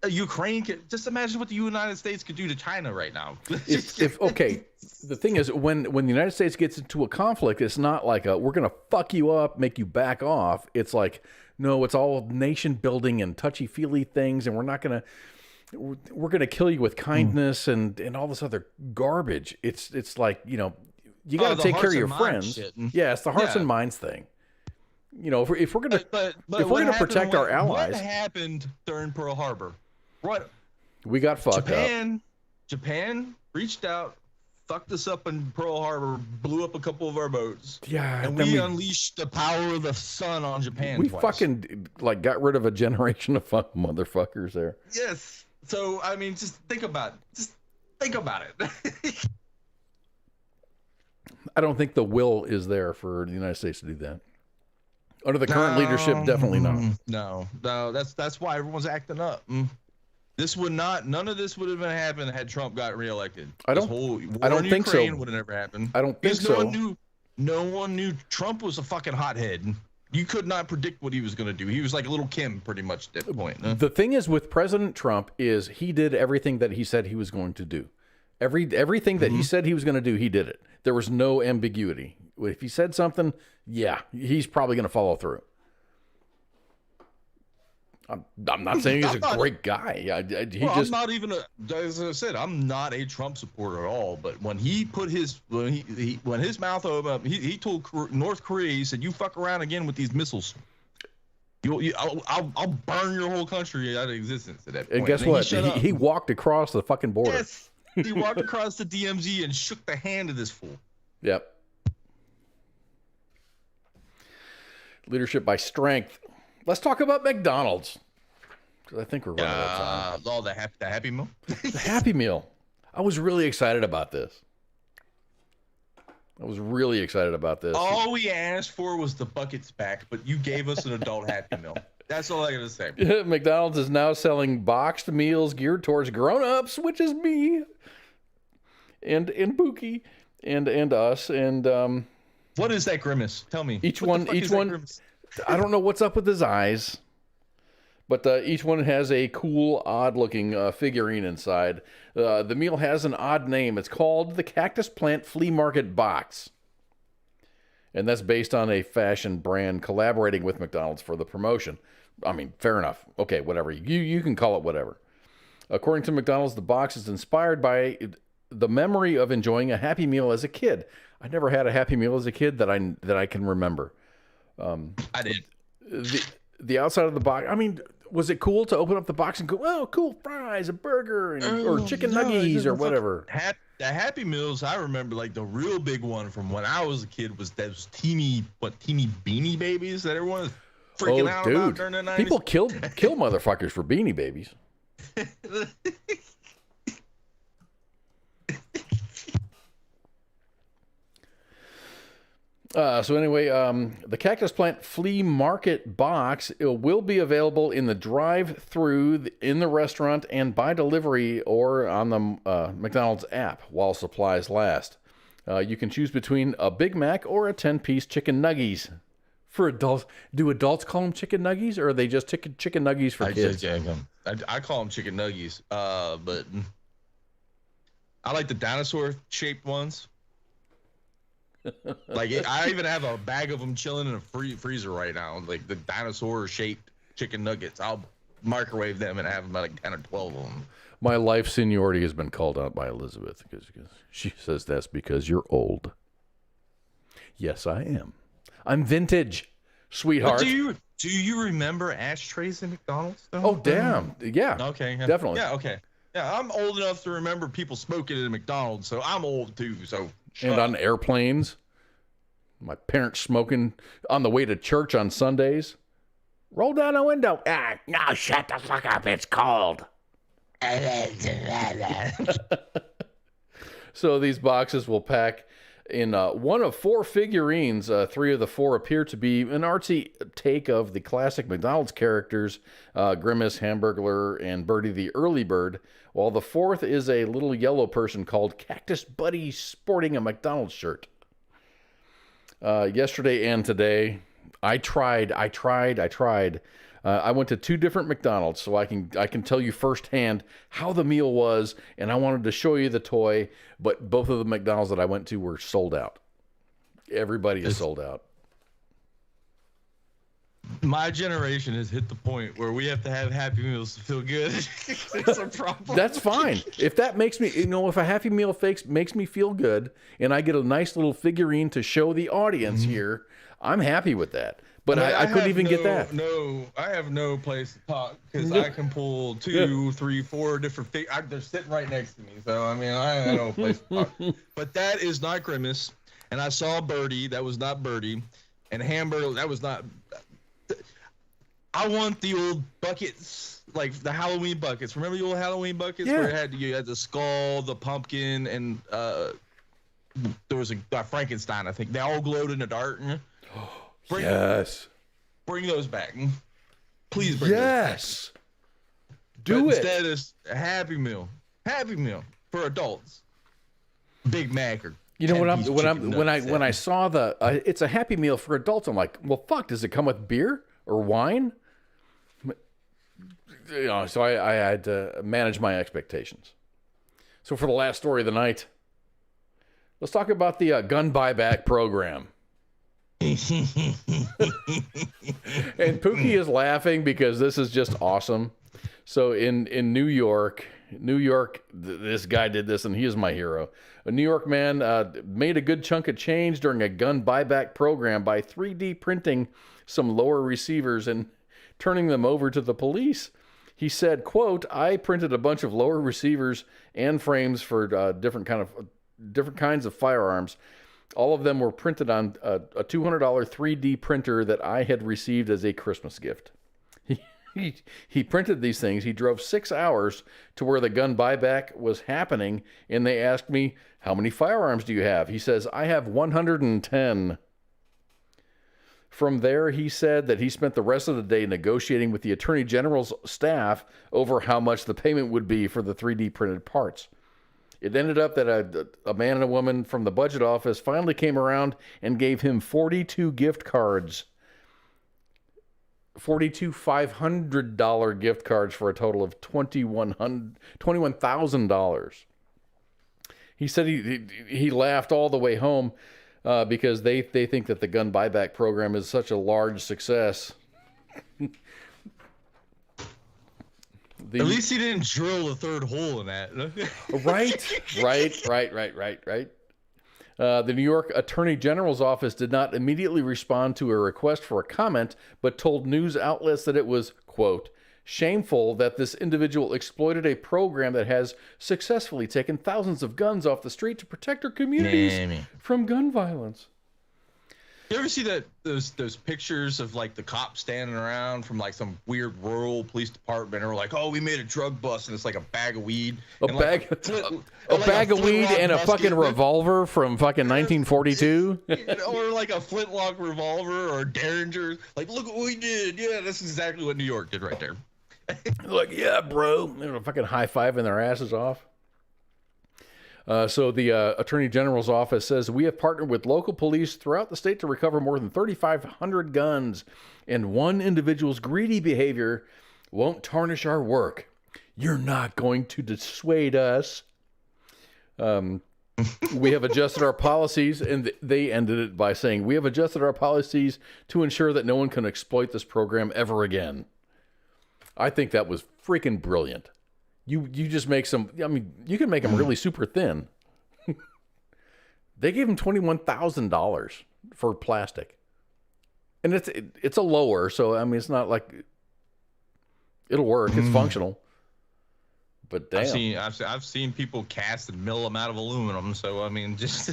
Speaker 7: Ukraine could just imagine what the United States could do to China right now.
Speaker 3: The thing is, when the United States gets into a conflict, it's not like we're gonna fuck you up, make you back off. It's like, no, it's all nation building and touchy feely things, and we're gonna kill you with kindness and all this other garbage. It's like, you got to take care of your friends. Yeah, it's the hearts and minds thing. If we're gonna protect our allies.
Speaker 7: What happened during Pearl Harbor? What
Speaker 3: we got fucked up.
Speaker 7: Japan reached out, fucked us up in Pearl Harbor, blew up a couple of our boats.
Speaker 3: Yeah,
Speaker 7: and we unleashed the power of the sun on Japan.
Speaker 3: We
Speaker 7: twice.
Speaker 3: Fucking got rid of a generation of motherfuckers there.
Speaker 7: Yes. So I mean, just think about it.
Speaker 3: I don't think the will is there for the United States to do that. Under the current leadership, definitely not.
Speaker 7: No. That's why everyone's acting up. None of this would have been happened had Trump got reelected.
Speaker 3: I don't think so.
Speaker 7: Would have never happened.
Speaker 3: I don't think so.
Speaker 7: No one knew Trump was a fucking hothead. You could not predict what he was going to do. He was like a little Kim pretty much at that point.
Speaker 3: The thing is with President Trump is he did everything that he said he was going to do. Everything that he said he was going to do, he did it. There was no ambiguity. If he said something, yeah, he's probably going to follow through. I'm not saying he's a great guy.
Speaker 9: I'm not even as I said, I'm not a Trump supporter at all. But when he put his when his mouth open, he told North Korea, he said, "You fuck around again with these missiles, I'll burn your whole country out of existence." At that point,
Speaker 3: and guess what? He walked across the fucking border.
Speaker 9: Yes, he walked across the DMZ and shook the hand of this fool.
Speaker 3: Yep. Leadership by strength. Let's talk about McDonald's, because I think we're running out of time.
Speaker 9: The Happy Meal?
Speaker 3: The Happy Meal. I was really excited about this. All
Speaker 9: we asked for was the buckets back, but you gave us an adult Happy Meal. That's all I gotta say.
Speaker 3: McDonald's is now selling boxed meals geared towards grown-ups, which is me, and Pookie, and us, and
Speaker 9: what is that grimace? Tell me.
Speaker 3: Each one. I don't know what's up with his eyes, but each one has a cool, odd-looking figurine inside. The meal has an odd name. It's called the Cactus Plant Flea Market Box, and that's based on a fashion brand collaborating with McDonald's for the promotion. I mean, fair enough. Okay, whatever. You can call it whatever. According to McDonald's, the box is inspired by the memory of enjoying a Happy Meal as a kid. I never had a Happy Meal as a kid that I can remember.
Speaker 9: I did.
Speaker 3: The outside of the box. I mean, was it cool to open up the box and go, "Oh, cool, fries, a burger, or chicken nuggets, or whatever"?
Speaker 9: The Happy Meals, I remember, like the real big one from when I was a kid was those teeny Beanie Babies that everyone was freaking out about during the 90s.
Speaker 3: People kill motherfuckers for Beanie Babies. So anyway, the Cactus Plant Flea Market Box, it will be available in the drive-thru, in the restaurant, and by delivery or on the McDonald's app while supplies last. You can choose between a Big Mac or a 10-piece chicken nuggies. For adults, do adults call them chicken nuggies, or are they just chicken nuggies for kids?
Speaker 9: I call them chicken nuggies, but I like the dinosaur-shaped ones. Like I even have a bag of them chilling in a freezer right now, like the dinosaur-shaped chicken nuggets. I'll microwave them and have about like 10 or 12 of them.
Speaker 3: My life seniority has been called out by Elizabeth because she says that's because you're old. Yes, I am. I'm vintage, sweetheart.
Speaker 9: But do you remember ashtrays in McDonald's?
Speaker 3: Oh, damn. Yeah.
Speaker 9: Okay. Yeah.
Speaker 3: Definitely.
Speaker 9: Yeah. Okay. Yeah, I'm old enough to remember people smoking at McDonald's, so I'm old too. So.
Speaker 3: And on airplanes, my parents smoking on the way to church on Sundays. Roll down the window. No, shut the fuck up. It's cold. So these boxes will pack in one of 4 figurines. 3 of the 4 appear to be an artsy take of the classic McDonald's characters, Grimace, Hamburglar, and Birdie the Early Bird, while the 4th is a little yellow person called Cactus Buddy sporting a McDonald's shirt. Yesterday and today, I tried. I went to 2 different McDonald's, so I can tell you firsthand how the meal was, and I wanted to show you the toy, but both of the McDonald's that I went to were sold out. Everybody is sold out.
Speaker 9: My generation has hit the point where we have to have Happy Meals to feel good. It's a problem.
Speaker 3: That's fine. If that makes me, if a Happy Meal makes me feel good, and I get a nice little figurine to show the audience here, I'm happy with that. But I couldn't even get that.
Speaker 9: No, I have no place to talk because I can pull 2, 3, 4 different they're sitting right next to me. So, I mean, I have no place to talk. But that is not Grimace. And I saw Birdie. That was not Birdie. And Hamburger, that was not. I want the old buckets, like the Halloween buckets. Remember the old Halloween buckets where you had the skull, the pumpkin, and there was a Frankenstein, I think. They all glowed in the dark. Bring those back. Please bring those back.
Speaker 3: Do it.
Speaker 9: Instead, it's a Happy Meal. Happy Meal for adults. Big Mac or
Speaker 3: when I saw it's a Happy Meal for adults, I'm like, well, fuck, does it come with beer or wine? So I had to manage my expectations. So for the last story of the night, let's talk about the gun buyback program. And Pookie is laughing because this is just awesome. So in New York, this guy did this, and he is my hero. A New York man made a good chunk of change during a gun buyback program by 3D printing some lower receivers and turning them over to the police. He said, quote, "I printed a bunch of lower receivers and frames for different kinds of firearms. All of them were printed on a $200 3D printer that I had received as a Christmas gift." He printed these things. He drove 6 hours to where the gun buyback was happening, and they asked me, "How many firearms do you have?" He says, "I have 110. From there, he said that he spent the rest of the day negotiating with the Attorney General's staff over how much the payment would be for the 3D printed parts. It ended up that a man and a woman from the budget office finally came around and gave him 42 gift cards. 42 $500 gift cards for a total of $21,000. He said he laughed all the way home because they think that the gun buyback program is such a large success.
Speaker 9: At least he didn't drill a third hole in that.
Speaker 3: Right. The New York Attorney General's office did not immediately respond to a request for a comment, but told news outlets that it was, quote, "shameful that this individual exploited a program that has successfully taken thousands of guns off the street to protect our communities from gun violence."
Speaker 9: You ever see those pictures of like the cops standing around from like some weird rural police department, or like, "Oh, we made a drug bust," and it's like a bag of weed,
Speaker 3: a bag of weed and a fucking revolver from fucking 1942,
Speaker 9: or like a flintlock revolver or Derringer. Like, "Look what we did! Yeah, that's exactly what New York did right there."
Speaker 3: Like, "Yeah, bro," they're a fucking high fiving their asses off. So the Attorney General's office says, "We have partnered with local police throughout the state to recover more than 3,500 guns, and one individual's greedy behavior won't tarnish our work. You're not going to dissuade us. We have adjusted our policies," and they ended it by saying, "We have adjusted our policies to ensure that no one can exploit this program ever again." I think that was freaking brilliant. You just make some, I mean, you can make them really super thin. They gave him $21,000 for plastic. And it's a lower, so I mean, it's not like it'll work. It's functional. But damn.
Speaker 9: I've seen people cast and mill them out of aluminum, so I mean, just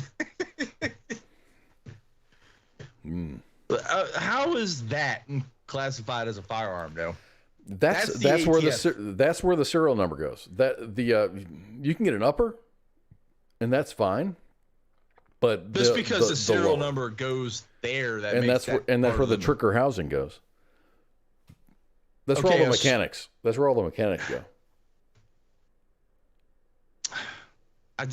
Speaker 9: how is that classified as a firearm, though?
Speaker 3: That's where the serial number goes. You can get an upper, and that's fine. But
Speaker 9: just because the serial number goes there, that's where
Speaker 3: the trigger housing goes. That's where all the mechanics. That's where all the mechanics go.
Speaker 9: I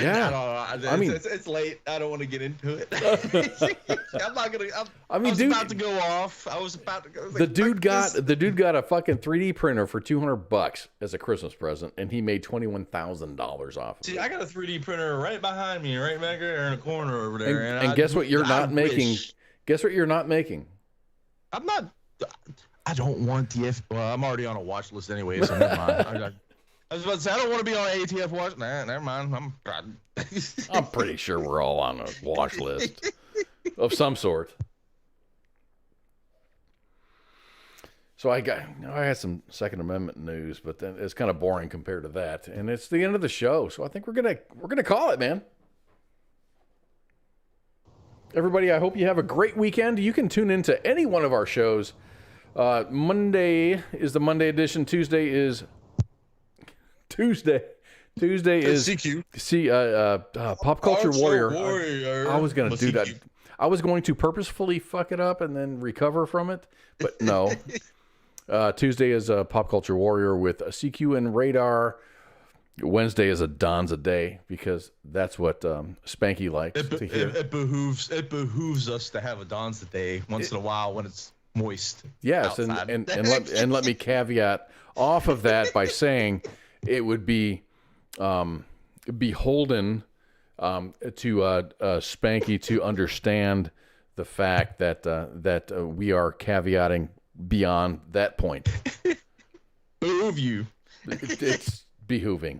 Speaker 9: don't know. I mean, it's late. I don't want to get into it. I'm not gonna. I was about to go off. I was about to go.
Speaker 3: The dude got a fucking 3D printer for $200 as a Christmas present, and he made $21,000 off.
Speaker 9: See, I got a 3D printer right behind me, right back there in the corner over there.
Speaker 3: And guess what? You're not making. Guess what? You're not making.
Speaker 9: I'm not. I don't want the Well, I'm already on a watch list anyway, so never mind. I was about to say, I don't want to be on an ATF watch. Nah, never mind.
Speaker 3: I'm pretty sure we're all on a watch list of some sort. So I had some Second Amendment news, but then it's kind of boring compared to that, and it's the end of the show. So I think we're gonna call it, man. Everybody, I hope you have a great weekend. You can tune into any one of our shows. Monday is the Monday edition. Tuesday is CQ. Pop Culture Warrior. I was going to do that. I was going to purposefully fuck it up and then recover from it, but no. Tuesday is Pop Culture Warrior with CQ and Radar. Wednesday is a Don's a Day because that's what Spanky likes to hear.
Speaker 9: It behooves us to have a Don's a Day once in a while when it's moist.
Speaker 3: Yes, and let me caveat off of that by saying it would be beholden Spanky to understand the fact that we are caveating beyond that point.
Speaker 9: Behoove you.
Speaker 3: It's behooving.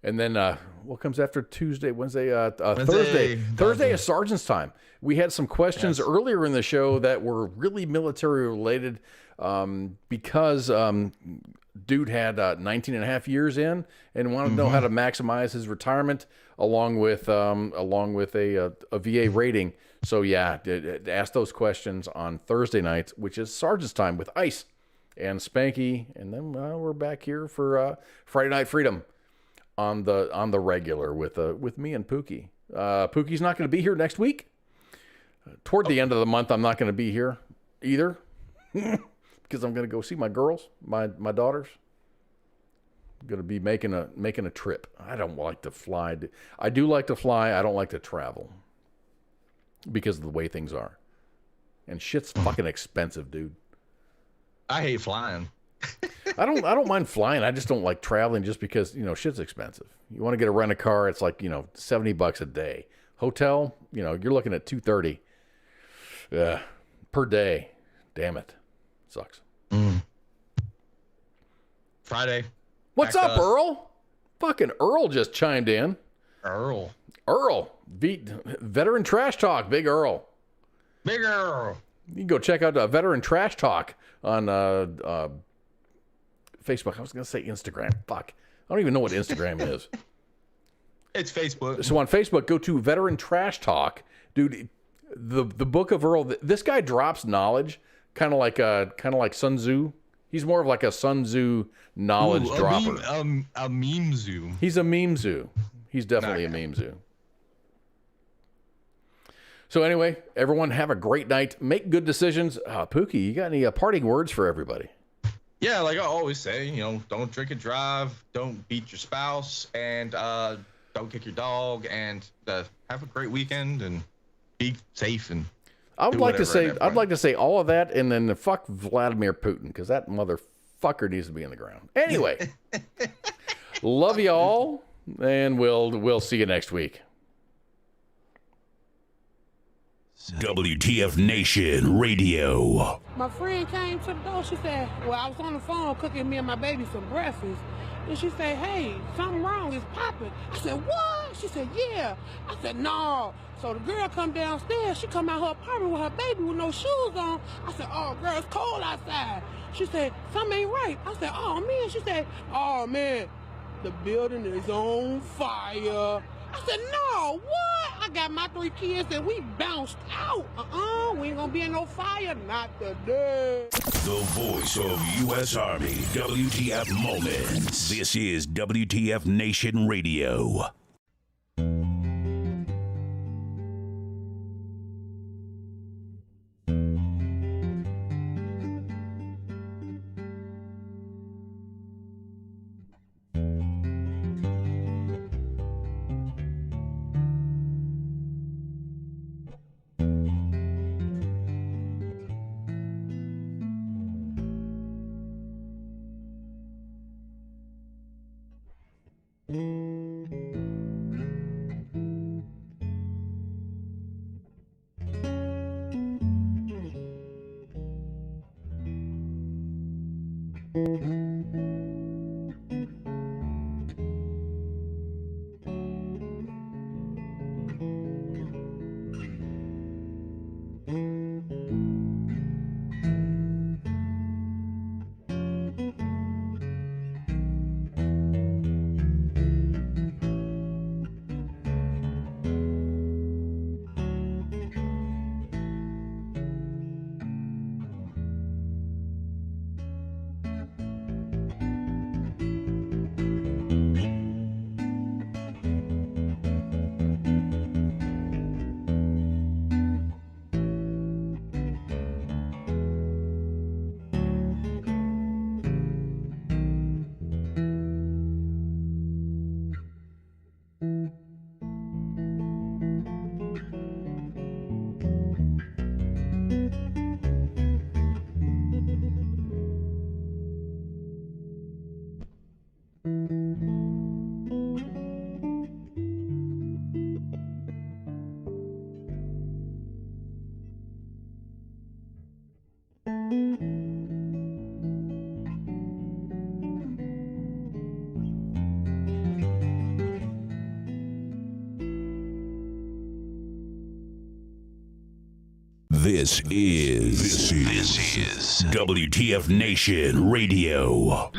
Speaker 3: And then what comes after Tuesday, Wednesday, Thursday? Thursday is Sergeant's time. We had some questions earlier in the show that were really military related because dude had 19 and a half years in and wanted to know how to maximize his retirement along with a VA rating. So yeah, ask those questions on Thursday nights, which is Sergeant's time with Ice and Spanky, and then we're back here for Friday Night Freedom on the regular with me and Pookie. Pookie's not going to be here next week. Toward the end of the month, I'm not going to be here either because I'm going to go see my girls, my daughters. I'm going to be making a trip. I don't like to fly. I do like to fly. I don't like to travel because of the way things are. And shit's fucking expensive, dude.
Speaker 9: I hate flying.
Speaker 3: I don't mind flying. I just don't like traveling just because, shit's expensive. You want to get a rent a car, it's like, $70 a day. Hotel, you're looking at $230 per day. Damn it. Sucks.
Speaker 9: Friday.
Speaker 3: What's up, Earl? Fucking Earl just chimed in.
Speaker 9: Earl.
Speaker 3: Veteran Trash Talk. Big Earl.
Speaker 9: Big Earl.
Speaker 3: You can go check out Veteran Trash Talk on Facebook. I was going to say Instagram. Fuck. I don't even know what Instagram is.
Speaker 9: It's Facebook.
Speaker 3: So on Facebook, go to Veteran Trash Talk. Dude, the Book of Earl, this guy drops knowledge, kind of like Sun Tzu. He's more of like a Sun Tzu knowledge dropper.
Speaker 9: A meme zoo.
Speaker 3: He's a meme zoo. He's definitely a meme zoo. So anyway, everyone have a great night. Make good decisions. Pookie, you got any parting words for everybody?
Speaker 9: Yeah, like I always say, don't drink and drive, don't beat your spouse, and don't kick your dog, and have a great weekend and be safe. And
Speaker 3: I'd like to say all of that, and then fuck Vladimir Putin, because that motherfucker needs to be in the ground. Anyway, love you all, and we'll see you next week.
Speaker 1: WTF Nation Radio.
Speaker 11: My friend came to the door. She said, I was on the phone cooking me and my baby some breakfast. And she said, hey, something wrong. It's popping. I said, what? She said, yeah. I said, no. So the girl come downstairs. She come out her apartment with her baby with no shoes on. I said, oh, girl, it's cold outside. She said, something ain't right. I said, oh, man. She said, oh, man, the building is on fire. I said, no, what? I got my 3 kids and we bounced out. We ain't gonna be in no fire, not today.
Speaker 1: The voice of U.S. Army, WTF Moments. This is WTF Nation Radio. This is WTF Nation Radio.